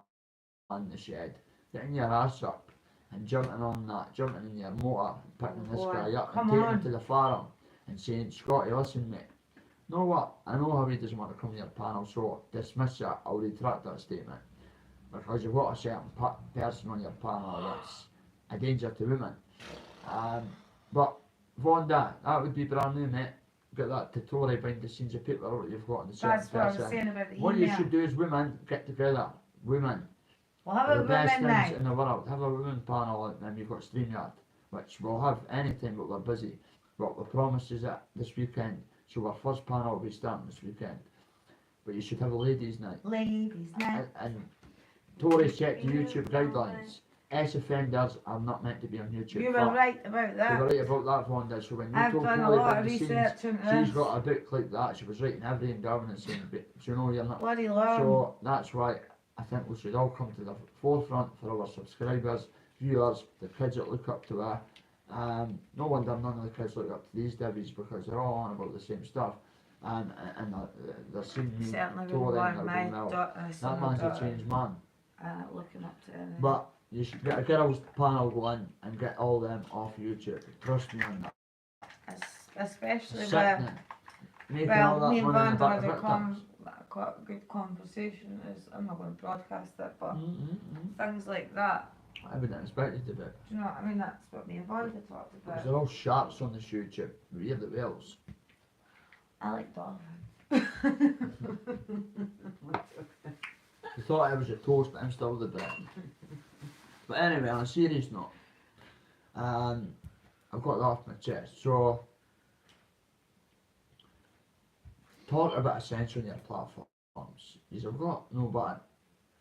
in the shed, getting your ass up and jumping on that, jumping in your motor, picking this Boy, guy up and come taking on. him to the farm and saying, Scotty, listen mate, know what, I know how he doesn't want to come to your panel, so dismiss that, I'll retract that statement. Because you've got a certain person on your panel that's a danger to women. But Vonda, that would be brand new mate. Get that tutorial behind the scenes of people what you've got on the certain That's what I was person. saying about the What you email. should do is women get together. Women. We'll have They're a the best women things night. in the world. Have a women panel and you've got StreamYard, which we'll have anything but we're busy. But we promise is that this weekend. So our first panel will be starting this weekend. But you should have a ladies night. Ladies night. And Tory check the YouTube guidelines. S-offenders are not meant to be on YouTube. You were right about You that. were right about that, Vonda. So when you I've told done a Tory lot behind of the scenes, research into she's this. got a book like that. She was writing every endowment saying, you know, you're not. Bloody long. So that's why I think we should all come to the forefront for our subscribers, viewers, the kids that look up to her. No wonder none of the kids look up to these divvies because they're all on about the same stuff. And they're seeing me, Certainly Tory, would and want they're my going, well, daughter, that man's a changed man. looking up to him. But you should get a girls panel going and get all them off YouTube. Trust me on that. Especially where, Sickening. Making all well, that me and money in the Van back had of victims. quite a good conversation. I'm not going to broadcast it, but Mm-hmm. things like that. I wouldn't expect you to do. Do you know what I mean? That's what me and Van had talked Because about. they're all sharps on this YouTube. We're the whales. I like dolphins. You thought I was a toast, but I'm still the bread. But anyway, on a serious note, I've got that off my chest. So, talk about sense on your platforms. You've got no bad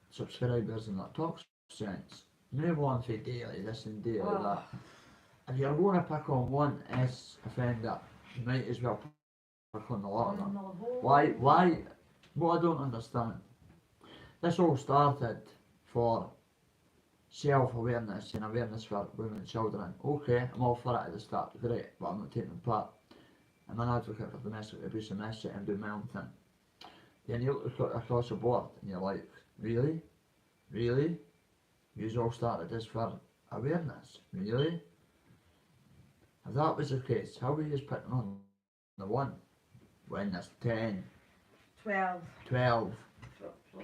subscribers and that. Talk sense. Move on for daily, this and daily that. If you're going to pick on one S offender, you might as well pick on a lot of them. Why, what I don't understand, this all started for self-awareness and awareness for women and children. Okay, I'm all for it at the start, great, but I'm not taking part. I'm an advocate for domestic abuse and domestic and do my own thing. Then you look across the board and you're like, really? Really? Yous all started this for awareness? Really? If that was the case, how were you picking on the one when there's 10, 12. 12,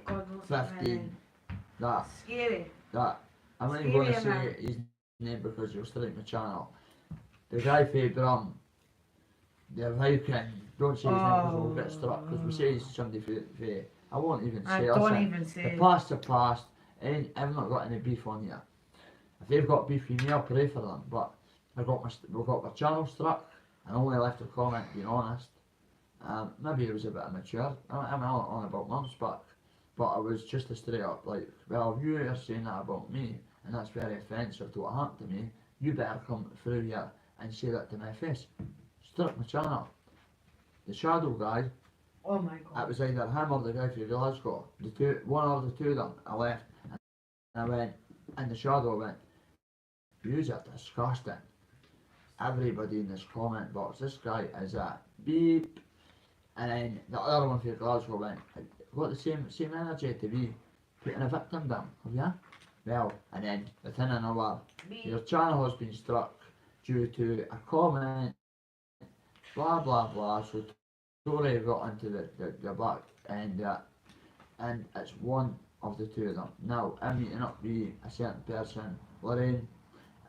God knows how 15, many. Scary. that, I'm not even going to Scary say his name because you'll strike my channel. The guy for Brum, the Viking, don't say his name because we'll get struck, because we say he's somebody for, I won't even say it. Don't even say The it. past are past, I've not got any beef on here. If they've got beef with me, I'll pray for them, but we got my channel struck, and I only left a comment being honest. Maybe it was a bit immature, I'm not on about months back, but I was just a straight up like, well, you are saying that about me, and that's very offensive to what happened to me, you better come through here and say that to my face. Struck my channel. The shadow guy, Oh my God. it was either him or the guy from Glasgow, one of the two of them, I left, and I went, and the shadow went, yous are disgusting. Everybody in this comment box, this guy is a beep. And then the other one from Glasgow went, got the same energy to be putting a victim down, have you? Well, and then within an hour, your channel has been struck due to a comment, blah blah blah, so Tory got into the back end of it, and it's one of the two of them. Now, I'm meeting up with a certain person, Lorraine,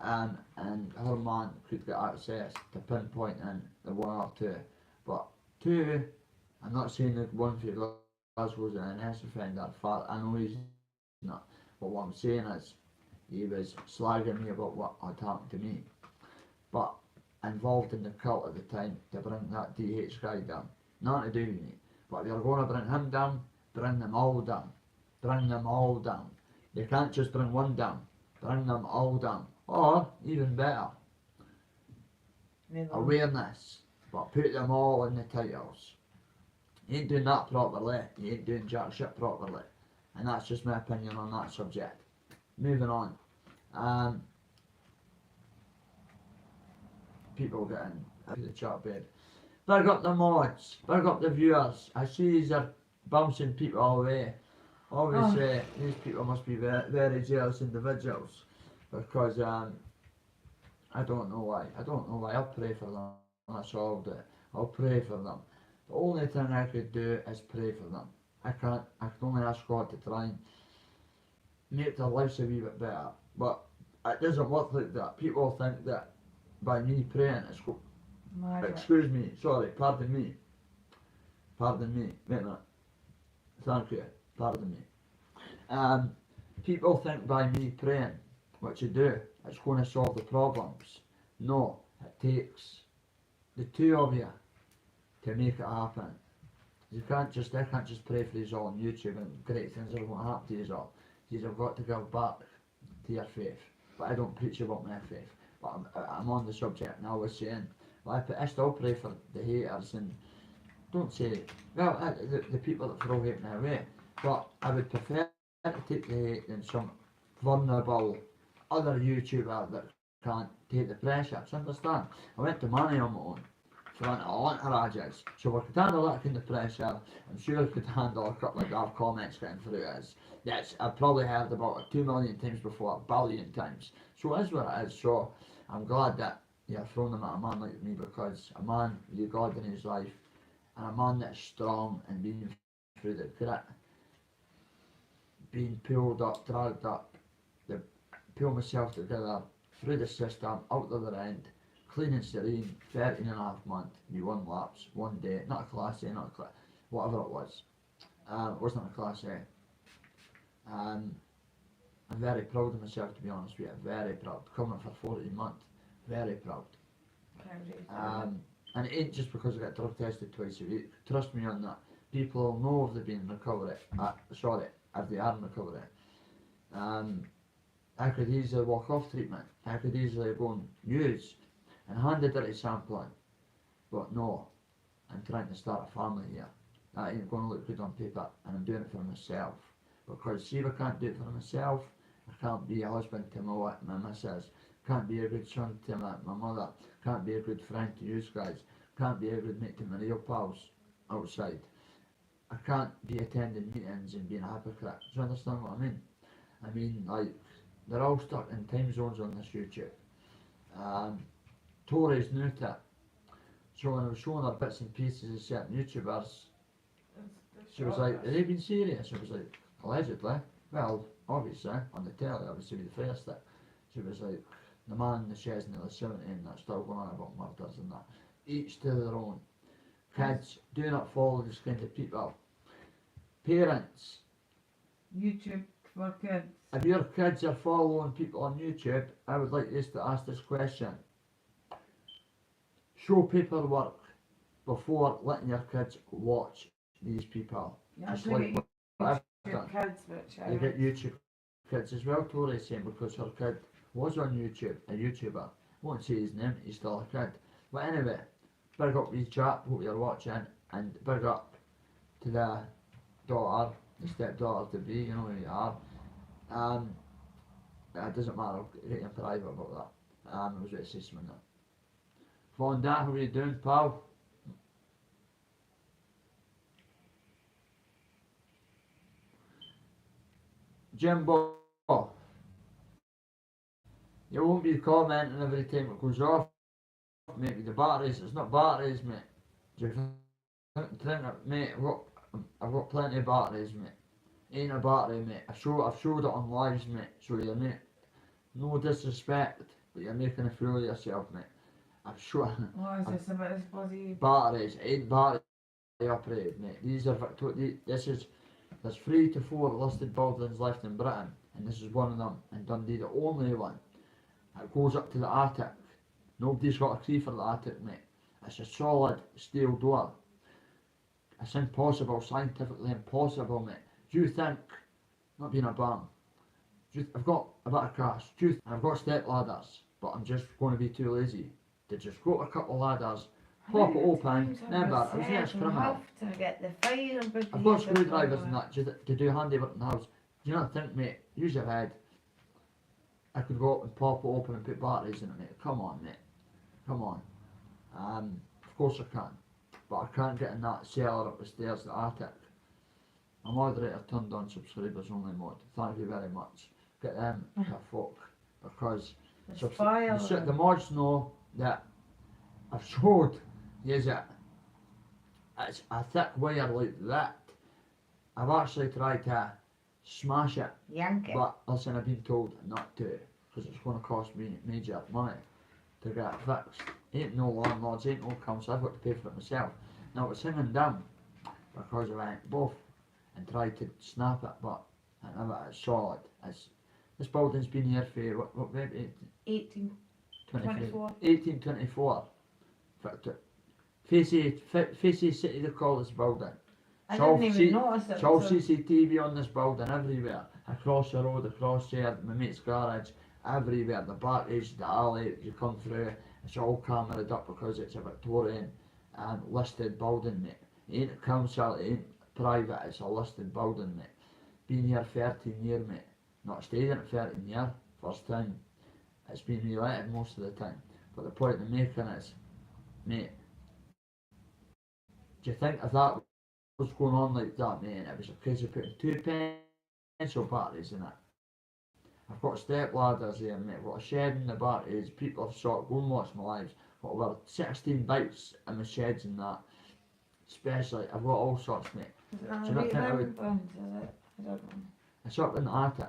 and her man could get access to pinpoint in the one or two, but two, I'm not saying that one for Glasgow's an S offender, I know he's not, but what I'm saying is, he was slagging me about what had happened to me, but involved in the cult at the time to bring that DH guy down, nothing to do with me, But if you're going to bring him down, bring them all down. Bring them all down. You can't just bring one down. Bring them all down. Or, even better, awareness. But put them all in the titles. You ain't doing that properly. You ain't doing jack shit properly. And that's just my opinion on that subject. Moving on. People getting into the chat bed. Big up the mods. Big up the viewers. I see they're bouncing people away. Obviously, these people must be very, very jealous individuals. Because, I don't know why. I don't know why. I'll pray for them. That's all I'll do. I'll pray for them. The only thing I could do is pray for them. I can only ask God to try and make their lives a wee bit better. But it doesn't work like that. People think that by me praying it's magic. Excuse me, sorry, pardon me. Pardon me. Wait a minute. Thank you. Pardon me. People think by me praying what you do, it's going to solve the problems. No, it takes the two of you to make it happen. I can't just pray for you all on YouTube and great things are going to happen to you all. You have got to give back to your faith. But I don't preach about my faith. But I'm on the subject now. I was saying, well, I still pray for the haters and don't say, well, the people that throw hate my way. But I would prefer to take the hate than some vulnerable other YouTuber that can't take the pressure. Do you understand? I went to money on my own. So went a lot of rages. So we could handle that kind of pressure. I'm sure we could handle a couple of daft comments getting through us. Yes, I've probably heard about it 2 million times before, a billion times. So it is what it is. So I'm glad that you're throwing them at a man like me, because a man with God in his life and a man that's strong and being through the grit, being pulled up, dragged up, pull myself together through the system, out the other end, clean and serene, 13 and a half months, me one lapse, one day, not a class A, not a class, whatever it was. It wasn't a class A. I'm very proud of myself, to be honest with you, very proud. Coming for 14 months, very proud. And it ain't just because I get drug tested twice a week. Trust me on that. People will know if they've been in recovery. If they are in recovery. I could easily walk off treatment. I could easily go and use and hand a dirty sampling. But no, I'm trying to start a family here. That ain't going to look good on paper, and I'm doing it for myself. Because see, if I can't do it for myself, I can't be a husband to my missus, can't be a good son to my mother, can't be a good friend to you guys, can't be a good mate to my real pals outside. I can't be attending meetings and being a hypocrite. Do you understand what I mean? I mean, like, they're all stuck in time zones on this YouTube. Tori's new to it. So when I was showing her bits and pieces of certain YouTubers, she was like, are they being serious? I was like, allegedly. Well, obviously, on the telly, obviously with the first stick. She was like, the man in the shares in the 70 and that's still going on about murders and that. Each to their own. Kids, do not follow this kind of people. Parents, YouTube for kids. if your kids are following people on YouTube, I would like you to ask this question. Show paperwork before letting your kids watch these people. Yeah, It's I like get what I've YouTube done. kids, which I You get YouTube kids as well, Tori's saying, because her kid was on YouTube, a YouTuber. Won't say his name, he's still a kid. But anyway, big up these chap, hope you're watching, and big up to the daughter, the stepdaughter to be, you know who you are. It doesn't matter, I'll get in private about that. I was going to say something there. Von Dan, how are you doing, pal? Jimbo, you won't be commenting every time it goes off, mate, with the batteries. It's not batteries, mate. Do you think, mate, I've got plenty of batteries, mate. Ain't a battery, mate. I've showed it on lives, mate. So you're, mate, no disrespect, but you're making a fool of yourself, mate. I've shown. What is this about this bloody Batteries, ain't battery operated, mate. These are there's 3 to 4 listed buildings left in Britain, and this is one of them in Dundee, the only one. It goes up to the attic. Nobody's got a key for the attic, mate. It's a solid steel door. It's impossible, scientifically impossible, mate. Do you think, not being a bum, I've got a bit of cash, and I've got step ladders, but I'm just going to be too lazy to just go up a couple of ladders, pop it open. Remember, I was an ex-criminal. have to get the fire brigade. I've got screwdrivers and that to do handiwork in the house. Do you not think, mate, use your head, I could go up and pop it open and put batteries in it, mate. Come on, mate. Come on. Of course I can. But I can't get in that cellar up the stairs, the attic. A moderator turned on subscribers only mode. Thank you very much. Get them to fuck. Because the mods know that I've showed you that it's a thick wire like that. I've actually tried to smash it. Yank it. But listen, I've been told not to, because it's going to cost me major money to get it fixed. Ain't no landlords, ain't no council, I've got to pay for it myself. Now it's hanging down because I went both and tried to snap it, but I never, it's solid. This building's been here for what maybe 1824. 1824. Facey City they call this building. I didn't even notice it. It's all CCTV on this building everywhere. Across the road, across there, my mate's garage, everywhere. The batteries, the alley you come through, it's all cameraed up because it's a Victorian listed building, mate. It ain't a council, it ain't private, it's a listed building, mate. Been here 13 years, mate. Not stayed in it 13 years, first time. It's been re-letted most of the time. But the point I'm making is, mate, do you think if that was going on like that, mate, and it was a case of putting 2 pencil batteries in it? I've got step ladders here, mate. I've got a shed in the batteries. People have sought, go and watch my lives. Got about 16 bikes in my sheds and that. Especially, I've got all sorts, mate. Is it Do you not think I would? is it? I don't know. It's up in the attic.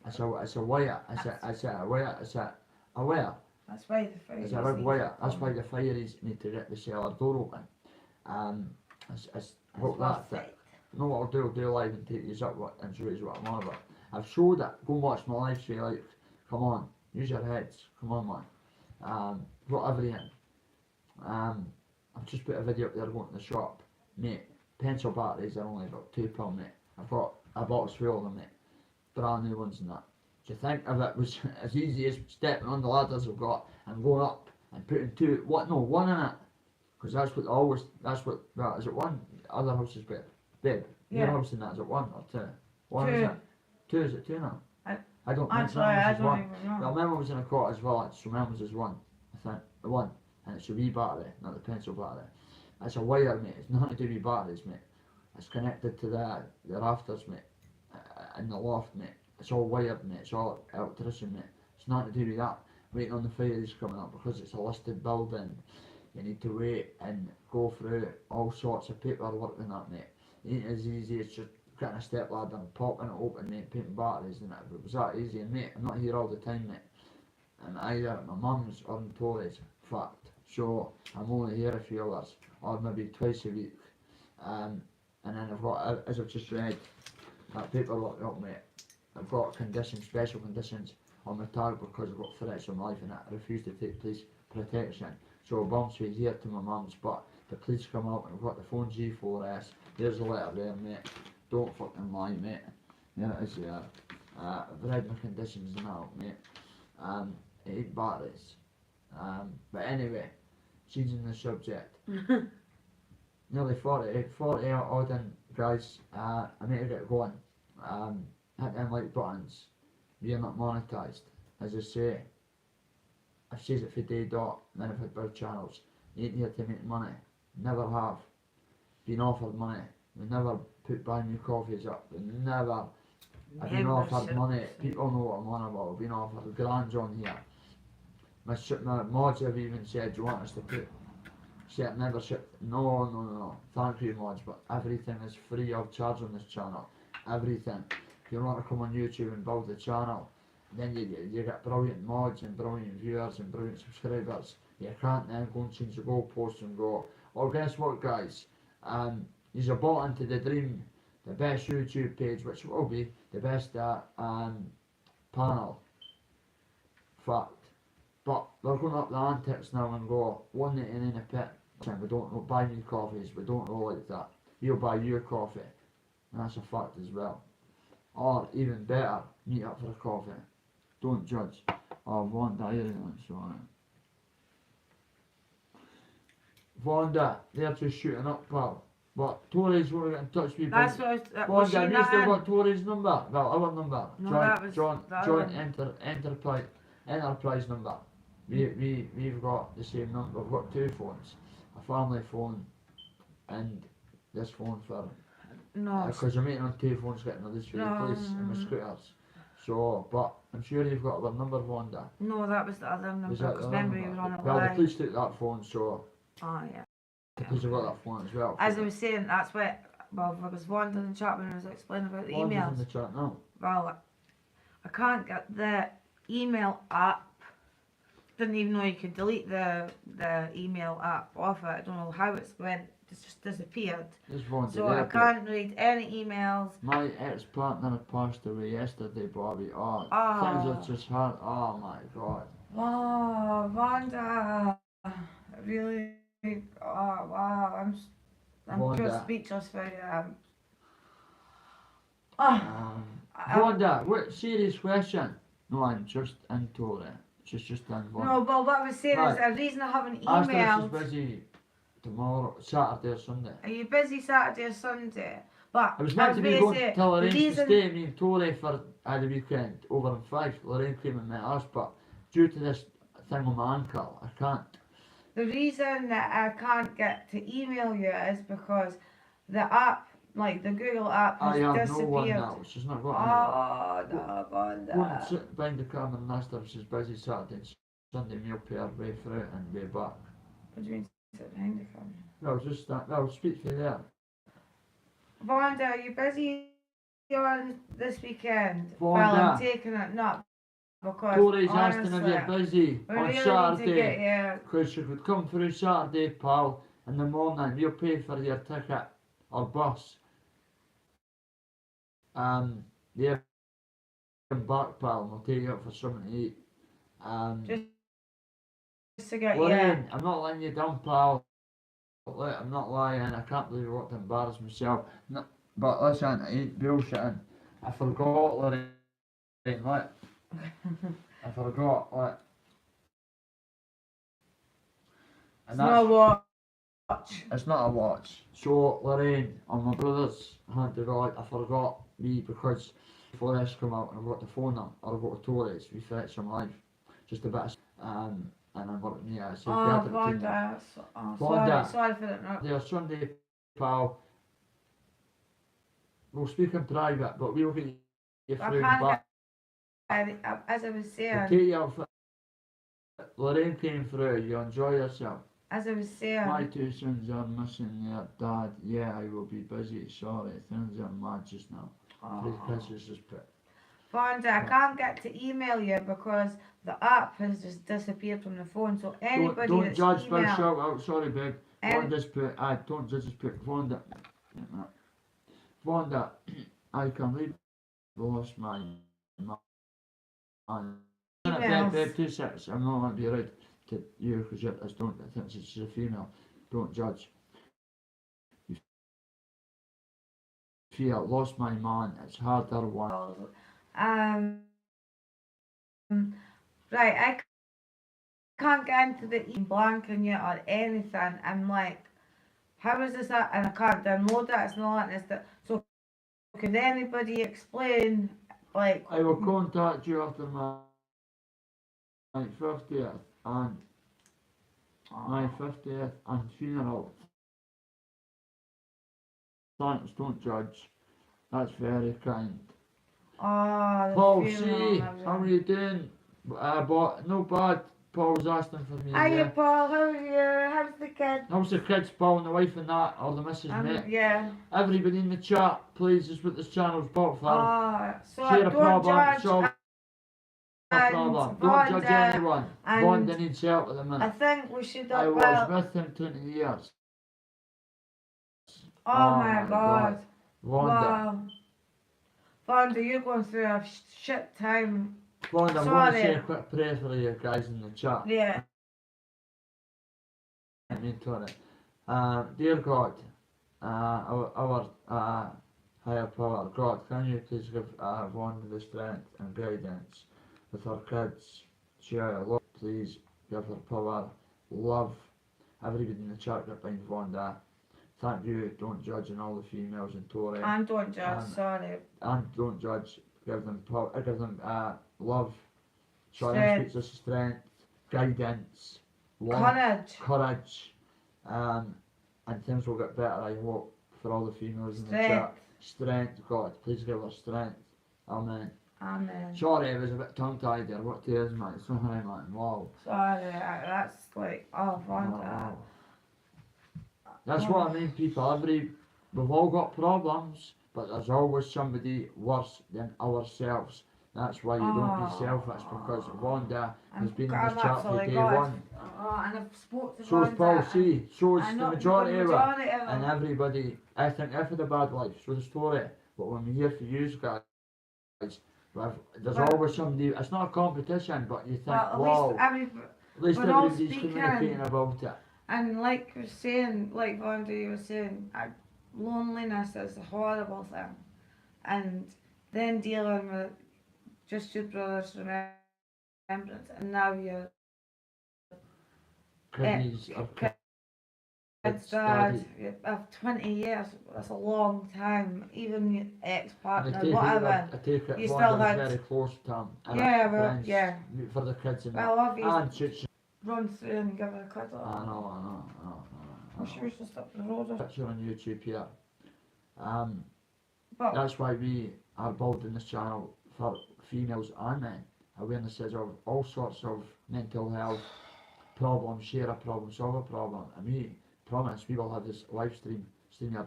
It's a wire. It's a wire. A wire. That's why the fire It's a big wire. That's why the fire is need to get the cellar door open. It's hope that thick. No, what I'll do live and take you up what and show you what I'm on about. I've showed it. Go and watch my live stream. Like, come on, use your heads. Come on, man. Got everything. I've just put a video up there going to the shop, mate. Pencil batteries are only about £2, mate. I've got a box full of them, mate. Brand new ones and that. Do you think if it was as easy as stepping on the ladders I've got and going up and putting one in it? Because that's what well, is it one? Other houses, babe. Your house in that, is it one or two? One, two. Is it? Two, is it two now? I don't think so. I don't one. even know. Well, mine was in a cottage village, so mine was as one. I think the one, and it's a wee battery, not the pencil battery. It's a wire, mate. It's nothing to do with batteries, mate. It's connected to the rafters, mate, in the loft, mate. It's all wired, mate. It's all electrician, mate. It's nothing to do with that. Waiting on the fires coming up because it's a listed building. You need to wait and go through all sorts of paperwork and that, mate. It ain't as easy as just getting a step ladder and popping it open, mate, putting batteries in it. If it was that easy, and mate, I'm not here all the time, mate. And either my mum's or in Tories, fact. So I'm only here a few hours, or maybe twice a week. And then I've got, as I've just read, that paperwork up, mate. I've got conditions, special conditions on my tag because I've got threats on my life and I refuse to take police protection. So I bounce it here to my mum's, but the police come out and I've got the phone G4S. There's the letter there, mate. Don't fucking lie, mate. There it is there. I've read my conditions now, mate. 8 batteries. But anyway, changing the subject. Nearly 40 odd in, guys. I need to get going. Hit them like buttons. We are not monetised. As I say, I've said it for day dot, then I've had big channels. You ain't here to make money. Never have. Been offered money. We never put buy me coffees up. We never. I've been offered money. People know what I'm on about. I've been offered grands on here. My mods have even said, do you want us to put certain membership? No. Thank you, mods, but everything is free of charge on this channel. Everything. If you want to come on YouTube and build the channel, then you get brilliant mods and brilliant viewers and brilliant subscribers. You can't then go and change the goalposts and go, oh, guess what, guys? You're bought into the dream, the best YouTube page, which will be the best panel. Fact. But they're going up the antics now and go, 199 a pit. We don't buy me coffees, we don't roll like that. he'll buy you a coffee. And that's a fact as well. Or even better, meet up for a coffee. Don't judge. Oh, Vonda, here that's right. Vonda, they're just shooting up, pal. But Tories want to get in touch with you. That's what I was. Vonda, have you still got Tories' number? Well, our number. No, joint, that was joint enterprise number. We've got the same number. We've got two phones. A family phone and this phone for... No. Because you're making on two phones getting all this for the police and the scooters. So, but I'm sure you've got our number, Vonda. No, that was the other number. Was that Because the other remember you number? were on it. Well, the police took that phone, so... Oh, yeah. Because you've got that phone as well. As I was saying, that's what... Well, because Wanda in the chat when I was explaining about the Vonda's emails. in the chat now. Well, I can't get the email app. Didn't even know you could delete the email app off it. I don't know how it's went. It's just disappeared. This Vonda So I can't read any emails. My ex-partner had passed away yesterday, Bobby. Oh, things are just hard. Oh my God. Oh, Wanda. Really? Oh, wow. I'm just speechless for you. Vonda, what serious question? No, I'm just into it. She's just done one. No, but what I was saying is the reason I haven't emailed. Ask her if she's busy tomorrow, Saturday or Sunday. Are you busy Saturday or Sunday? But I was meant to be going to tell Lorraine to reason... stay me and Tori for the weekend over in Fife. Lorraine came and met us, but due to this thing on my ankle, I can't. The reason that I can't get to email you is because the app, like the Google app, has disappeared. No one now. She's not got anyone. Oh, no, Vonda. Go and sit behind the camera and ask her if she's busy Saturday and Sunday. We'll pay her way through it and way back. What do you mean sit behind the camera? No, just that. No, speak for you there. Vonda, are you busy on this weekend? Vonda. Well, I'm taking it not because Tori's honestly, asking if you're busy on really Saturday. Because she could come through Saturday, pal, in the morning. We'll pay for your ticket or bus. There and back, pal, and we'll take you out for something to eat. Just to get Lorraine, I'm not letting you down, pal. Look, I'm not lying. I can't believe I want to embarrass myself. No, but listen, I ain't bullshitting. I forgot, Lorraine. Look. I forgot. Look. It's not a watch. It's not a watch. So, Lorraine, on my brother's hand to God, I forgot me because before this come out and I got the phone up, or I got the Tories, we fetched some live. Just a bit of, and I'm working here. So Vonda. Sorry for that. There's Sunday, pal. We'll speak in private, but we'll get you through back. As I was saying. We'll take you out for... Lorraine came through, you enjoy yourself. As I was saying. My two sons are missing their dad. Yeah, I will be busy. Sorry, things are mad just now. Three kisses is put. Vonda, I can't get to email you because the app has just disappeared from the phone. So anybody don't judge email, by shout out. Sorry, babe. Vonda's put. Don't judge. Just put Vonda. Vonda, I can't believe I lost my man. Babe, 2 seconds. I'm not going to be rude to you because I think she's a female. Don't judge. You feel lost my man. It's harder one. Right, I can't get into the blanking yet or anything. I'm like, how is this that? And I can't download it. It's not. It's that. So, could anybody explain? Like, I will contact you after my 50th and my 50th and funeral. Thanks. Don't judge. That's very kind. Paul, see, how are you doing? But no bad. Paul's asking for me. Hiya, Paul, how are you? How's the kids? How's the kids, Paul, and the wife and that, or the missus, mate? Yeah. Everybody in the chat, please, is what this channel's bought for. So share a don't problem, judge. solve a problem. Don't judge anyone. Vonda needs help at the minute. I think we should I was with him 20 years. Oh my God. Vonda. Wow. Vonda, you're going through a shit time. Vonda, I'm going to say a quick prayer for you guys in the chat. Yeah. I mean, Tony. Dear God, our higher power, God, can you please give Wanda the strength and guidance with her kids? Share love, please give her power, love. Everybody in the chat that behind Wanda. Thank you, don't judge and all the females in Tory. And don't judge, And- sorry. And don't judge, give them power, give them love. Sorry, Strength. speaks of strength, guidance, love, Courage. courage, and things will get better, I hope, for all the females in the Strength. chat. Strength, God, please give her strength. Amen. Amen. Sorry, I was a bit tongue-tied there. What tears, man? It's not right, man. Wow. Sorry, that's like, oh, Wanda. Wow. That's what I mean, people. We've all got problems, but there's always somebody worse than ourselves. That's why you don't be selfish, because Wanda has been in this chat for day one. Oh, and I've spoke to So's Wanda. Paul C. So's I the know, majority of it. them. And everybody, I think if had a bad life, so the story. But when we hear for you guys, there's Well- always somebody. It's not a competition, but you think, Well, at wow, least at least we're all everybody's speaking. communicating about it. And like you were saying, like Wanda, you were saying, loneliness is a horrible thing. And then dealing with just your brother's remembrance, and now you're Kidneys are kids' dad of 20 years, that's a long time. Even your And I ex-partner, take whatever. I take it You Wanda still was had- very close to him. And Yeah, well, friends yeah. for the kids and Well, that. obviously, And Chich. run through and give her a cuddle. I know. I'm sure she's just up the road. Picture on YouTube here. But That's why we are building this channel for females and men. Awarenesses of all sorts of mental health problems, share a problem, solve a problem. And we promise we will have this live stream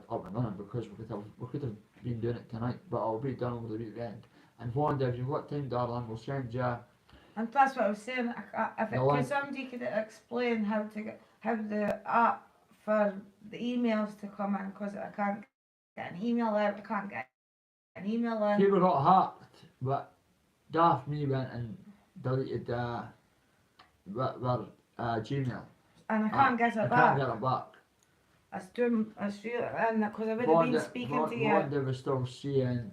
up and running, because we could have been doing it tonight, but it'll be done over the weekend. And Wanda, if you've got time, darling, we'll send you. and that's what I was saying. If The link. somebody could explain how the app for the emails to come in, because I can't get an email out. I can't get an email in. People got hacked, but Daft me went and deleted their Gmail. And I can't get I it can't back. get it back. It's real, and because I would have been speaking to you. Wanda was still seeing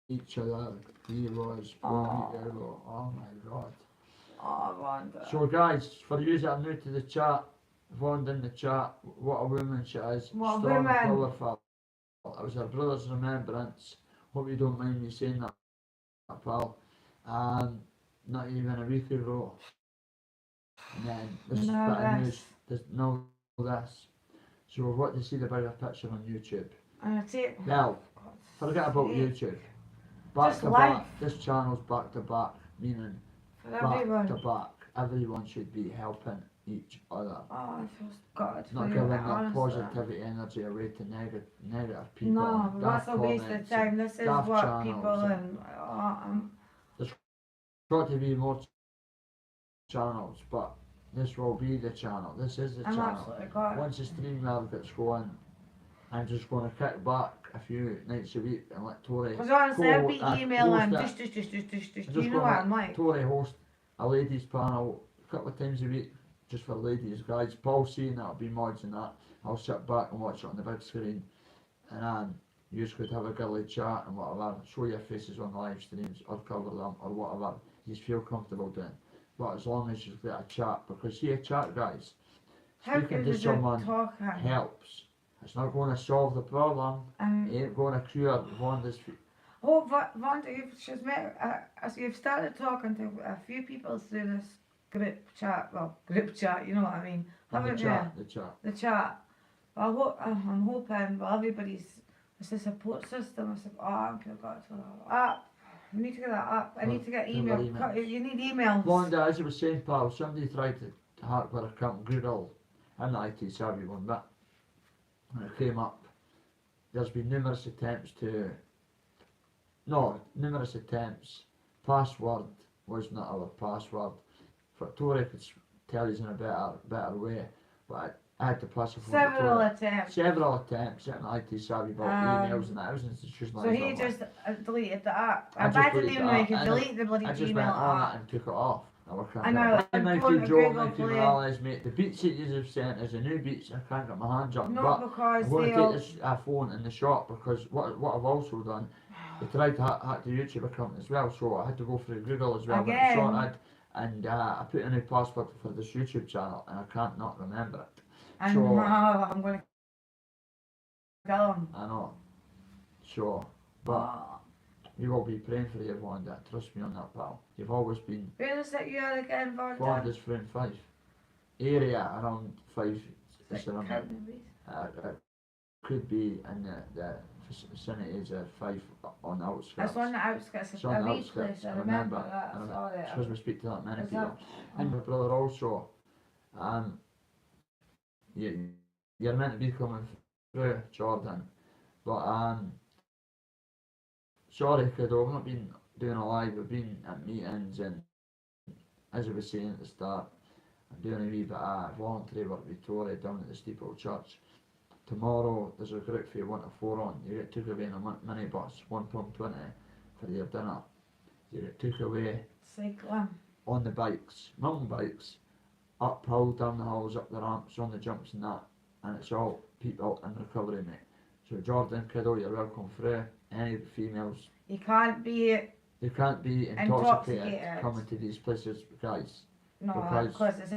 each other. He was 1 week ago. Oh my God. Oh, Wanda. So guys, for you that are new to the chat, Wanda in the chat, what a woman she is. What a Strong and woman. powerful. It was her brother's remembrance. Hope you don't mind me saying that, pal. Not even a week ago. And then this bit of news, know this. So we've got to see the bigger picture on YouTube. And I take. Now, forget about sake. YouTube. Back Just to life. back. This channel's back to back, meaning For back everyone. to back. Everyone should be helping each other. Oh, I feel God. Not for giving you, that honestly. positivity energy away to negative people. No, and that's daft a waste of comments time. This is daft what channels people and- and got to be more channels, but this will be the channel. This is the I'm channel. absolutely God. Once the stream gets going, I'm just going to kick back a few nights a week and let Tori Because honestly, I'd be host emailing it. just. I'm You know what gonna I'm like. Tori host a ladies panel a couple of times a week, just for ladies, guys. Paul C and that'll be mods and that. I'll sit back and watch it on the big screen, and you just could have a girly chat and whatever, show your faces on the live streams or cover them or whatever you feel comfortable doing. But as long as you've got a chat, because see a chat, guys, How speaking good to is it someone talking? helps. It's not going to solve the problem. It ain't going to cure Wanda's. Oh, Wanda, she's met. As you've started talking to a few people through this group chat. Well, group chat, you know what I mean. Haven't you? The chat. The chat. Well, I'm hoping, well, it's a support system. I said, oh, I got app. I need to get that app. I need to get email. You need emails. Wanda, as you were saying, pal, somebody tried to hack our account on Google. I'm not IT savvy one bit. When it came up, there's been numerous attempts. Password was not our password. Tori could tell you in a better way, but I had to pass it for Several attempts. Several attempts, getting IT savvy about emails and that. I was institutionalised. So he just deleted the app. I I just didn't deleted even the know you app. could I delete the bloody I just Gmail went on it app. and took it off. No, I can't. I know, My I'm few going to Joe, Google my few Play. Morales, mate. The beats that you have sent is the new beats. I can't get my hands on. Not But because I'm going to they'll. take this phone in the shop because what I've also done, they tried to hack the YouTube account as well, so I had to go through Google as well. But I Again. sorted, and I put in a new password for this YouTube channel, and I can't not remember it. And So I'm going to kill him. I know. So, but you will be praying for your Wanda. Trust me on that, pal. You've always been. Where is it you are again, Wanda? Wanda's friend 5. Area around 5. Is it around County? it could be in the vicinities of 5 on the outskirts. It's on the outskirts of It's on a the wee outskirts. place, I remember that, I saw It's because it. we speak to that many Is people. that- And my brother also, you, you're meant to be coming through, Jordan. But sorry kiddo, I've not been doing a live, I've been at meetings, and as I was saying at the start, I'm doing a wee bit of voluntary work with Tory down at the Steeple Church. Tomorrow there's a group for you 1 to 4 on. You get took away in a minibus, £1.20 for your dinner. You get took away Cycling. on the bikes, mountain bikes, uphill, down the hills, up the ramps, on the jumps and that. And it's all people in recovery, mate. So Jordan, kiddo, you're welcome through. Any females, You can't be. you can't be intoxicated coming to these places, guys. No, Because because it's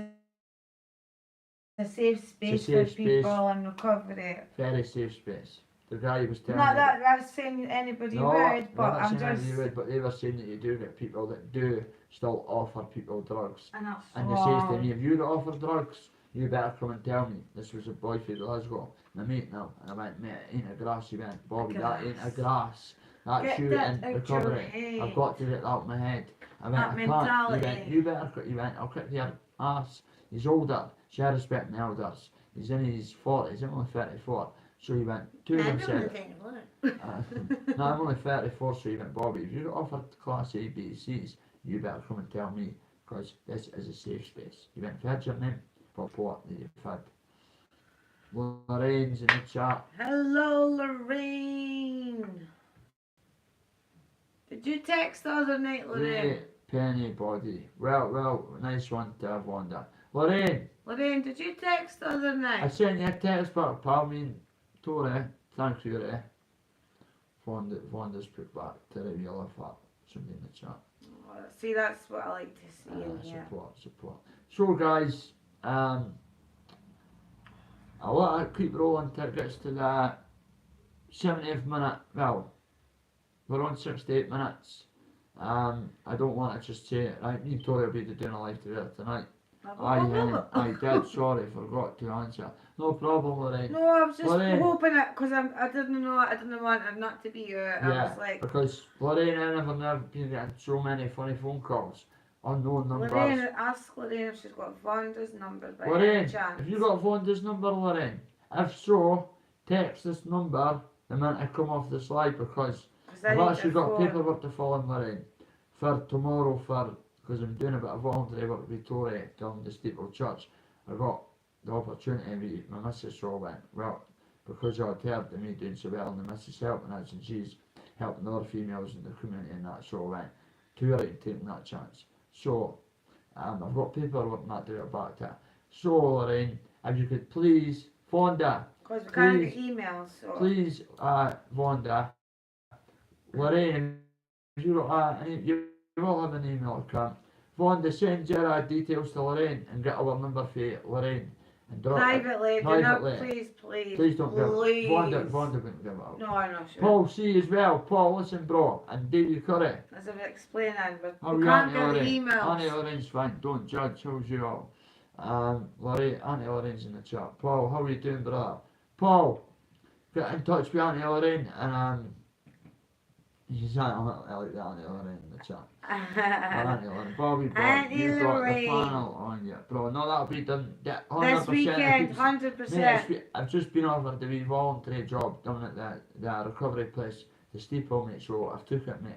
a safe space safe for people space. in recovery. Very safe space. The guy was telling Not me that that's saying anybody no, would, but not I'm saying just. anybody would, but they were saying that you do get people that do still offer people drugs. And that's And they says to me, if you don't offer drugs, you better come and tell me. This was a boy from Glasgow, my mate now. And I went, mate, it ain't a grass. He went, Bobby, that ain't a grass. That's Get you that in out recovery. your head. I've got to get that out of my head. I went, That I mentality. can't. He went, you went, I'll kick your ass. He's older, so I respect my elders. He's in his 40s, he's only 34. So he went, two of them said, no, I'm only 34, so he went, Bobby, if you're offered class A, B, C's, you better come and tell me, because this is a safe space. He went, if you had your name, what that you've had. Lorraine's in the chat. Hello, Lorraine. Did you text the other night, Lorraine? Great penny body. Well, nice one to have, Wanda. Lorraine, Did you text the other I night? sent you a text back, pal. Tori, thank you, Wanda's put back to the real of that. Somebody in the chat. Oh, see, that's what I like to see in here. Support. So, guys, I want to keep rolling till it gets to the 70th minute. Well, we're on 68 minutes. I don't want to just say it. Right, me and Tori will be doing a live together tonight. I did, sorry, forgot to answer. No problem, Lorraine. No, I was just Lorraine. hoping it, because I didn't know, I didn't want it not to be you. I was like, because Lorraine, I never been getting so many funny phone calls. Unknown numbers. Lorraine, ask Lorraine if she's got Vonda's number by Lorraine, any chance. have you got Vonda's number, Lorraine? If so, text this number the minute I come off the slide, because I've actually got paperwork to fill in, Lorraine, for tomorrow, because I'm doing a bit of voluntary work with Tori down the Steeple Church. I got the opportunity with my missus, so I went, well, because I'd heard of me doing so well and the missus helping us, and she's helping other females in the community and that, so I went, too right and taking that chance. So, I've got paperwork and that to get back to it. So, Lorraine, if you could please, Vonda, because we can't get emails, so. please, Vonda, Lorraine, if you got you will have an email account. Vonda, send your details to Lorraine and get our number for you, Lorraine. And drop Privately, do not, please. Please don't give it. Vonda wouldn't give it out. No, I'm not sure. Paul C as well. Paul, listen, bro. And Davey Curry. As I'm explaining, but How we you, can't Auntie get the Lorraine? emails. Auntie Lorraine's fine. Don't judge. How's you all? Lorraine, Auntie Lorraine's in the chat. Paul, how are you doing, brother? Paul, get in touch with Auntie Lorraine and he's I like the Auntie Lorraine in the chat. Auntie Lorraine, Bobby, you've got the panel on you, bro. No, that'll be done. 100%. This weekend, 100%. Mate, I've just been offered the wee voluntary job down at the recovery place, the Steeple, mate. So I've took it, mate.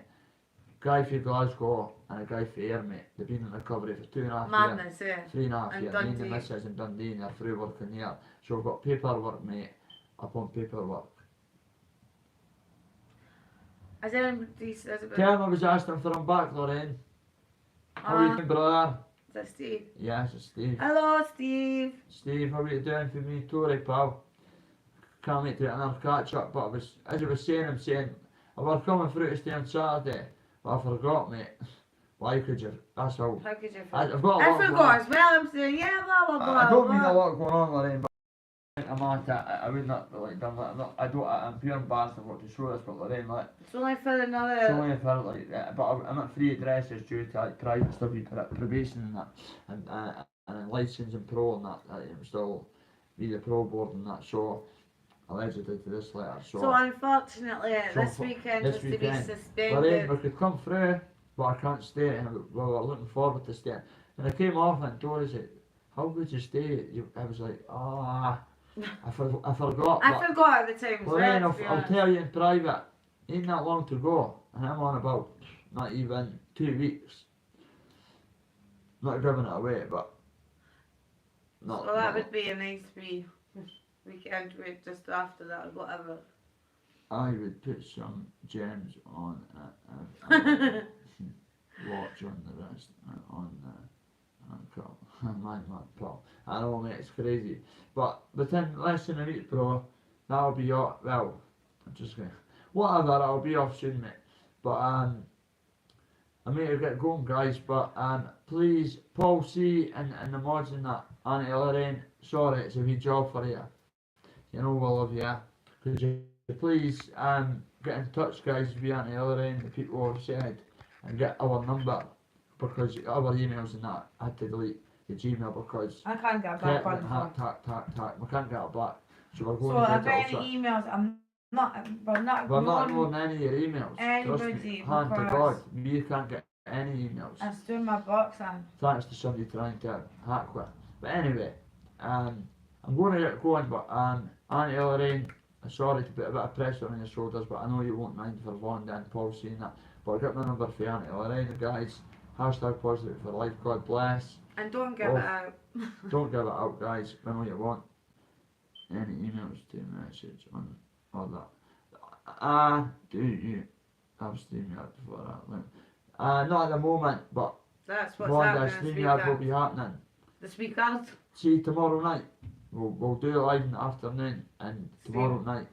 Guy from Glasgow and a guy from Ayr, mate. They've been in recovery for 2.5 Madness, years. yeah. 3.5 years. Me and the missus in Dundee, and they're through working here. So we've got paperwork, mate, upon paperwork. Has anybody says about... Tell him I was asking for him back, Lorraine. How are you doing, brother? Is that Steve? Yes, it's Steve. Hello, Steve. Steve, how are you doing for me, Tory, pal? Can't wait to get another catch up, but as I was saying, I was coming through to stay on Saturday, but I forgot, mate. Why could you? That's all. How could you I've forget? got a lot I going forgot on. as well. I'm saying, yeah, blah, blah, blah. I don't mean a blah. lot going on, Lorraine, but I'm at it. I would not like done that. I'm pure embarrassed of what to show this, but Lorraine, like, It's only for it's another. only for like, but I'm at free addresses due to like private stuff, probation and that, and license and pro and that. I'm still be the pro board and that. So allegedly to this letter. So unfortunately, So this weekend this was to be weekend, Lorraine, suspended. we could come through, but I can't stay, and we were looking forward to staying. And I came off and Tori said, "How would you stay?" I was like, "Ah." I forgot. I forgot at the time as Lorraine, well, to be I'll honest. tell you in private, ain't that long to go, and I'm on about not even 2 weeks. Not giving it away, but not. So that not would be a nice weekend with just after that or whatever. I would put some gems on it. Watch on the rest on call. My mad pal. I know, mate, it's crazy, but within less than a week, bro, that'll be off. Well, I'm just gonna whatever. I'll be off soon, mate. But I may get going, guys. But please, Paul C and the mods and that, Auntie Lorraine. Sorry, it's a wee job for you. You know we love you. Could you please get in touch, guys, with Auntie Lorraine, the people have said, and get our number, because our emails and that I had to delete the Gmail because I can't get back on the phone. we can't get it back. So we're going So to if get it any all. emails, I'm not, We're not ignoring any of your emails. Trust anybody me. Hand to because God, we can't get any emails. I'm still in my box on. Thanks to somebody trying to hack it. But anyway, I'm going to get going, but Auntie Lorraine, sorry to put a bit of pressure on your shoulders, but I know you won't mind for Vonda and Paul seeing that. But I'll get my number for Auntie Lorraine, guys. Hashtag positive for life, God bless. And don't give it out. Don't give it out, guys. I know you want any emails to message on all that. Do you have StreamYard for that link? Not at the moment, but That's what's Vonda, happening StreamYard will be happening. this weekend. See, tomorrow night, we'll do it live in the afternoon, and tomorrow night,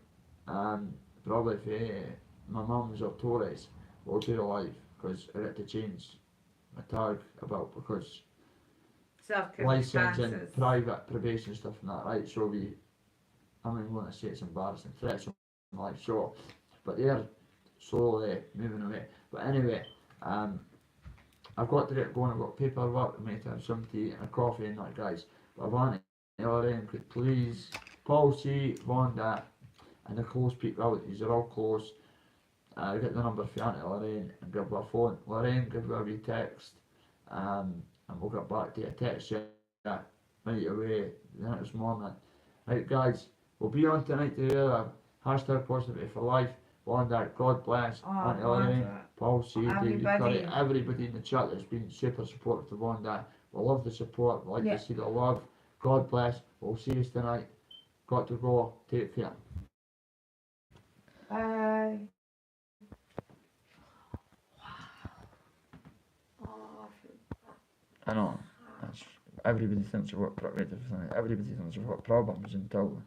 probably for my mum's or Torres, we'll do it live, because I get to change my tag about, because license and private probation stuff and that, right, so I'm going to say it's embarrassing, threats on my life, so, but they're slowly moving away, but anyway, I've got to get going, I've got paperwork, mate, to have some tea and a coffee and that, guys, but I want Lorraine could please, Paul C, Vonda, and the close people out, these are all close, get the number for Auntie Lorraine and give her a phone. Lorraine, give her a wee text, and we'll get back to you. Text you right away the next morning. Right, guys, we'll be on tonight together. Hashtag positive for life. Vonda, God bless. Auntie Lorraine, Paul C, David Curry, everybody in the chat that's been super supportive to Vonda. We love the support, we like to see the love. God bless. We'll see you tonight. Got to go. Take care. Bye. I know. Everybody thinks you've got everybody thinks you've got problems until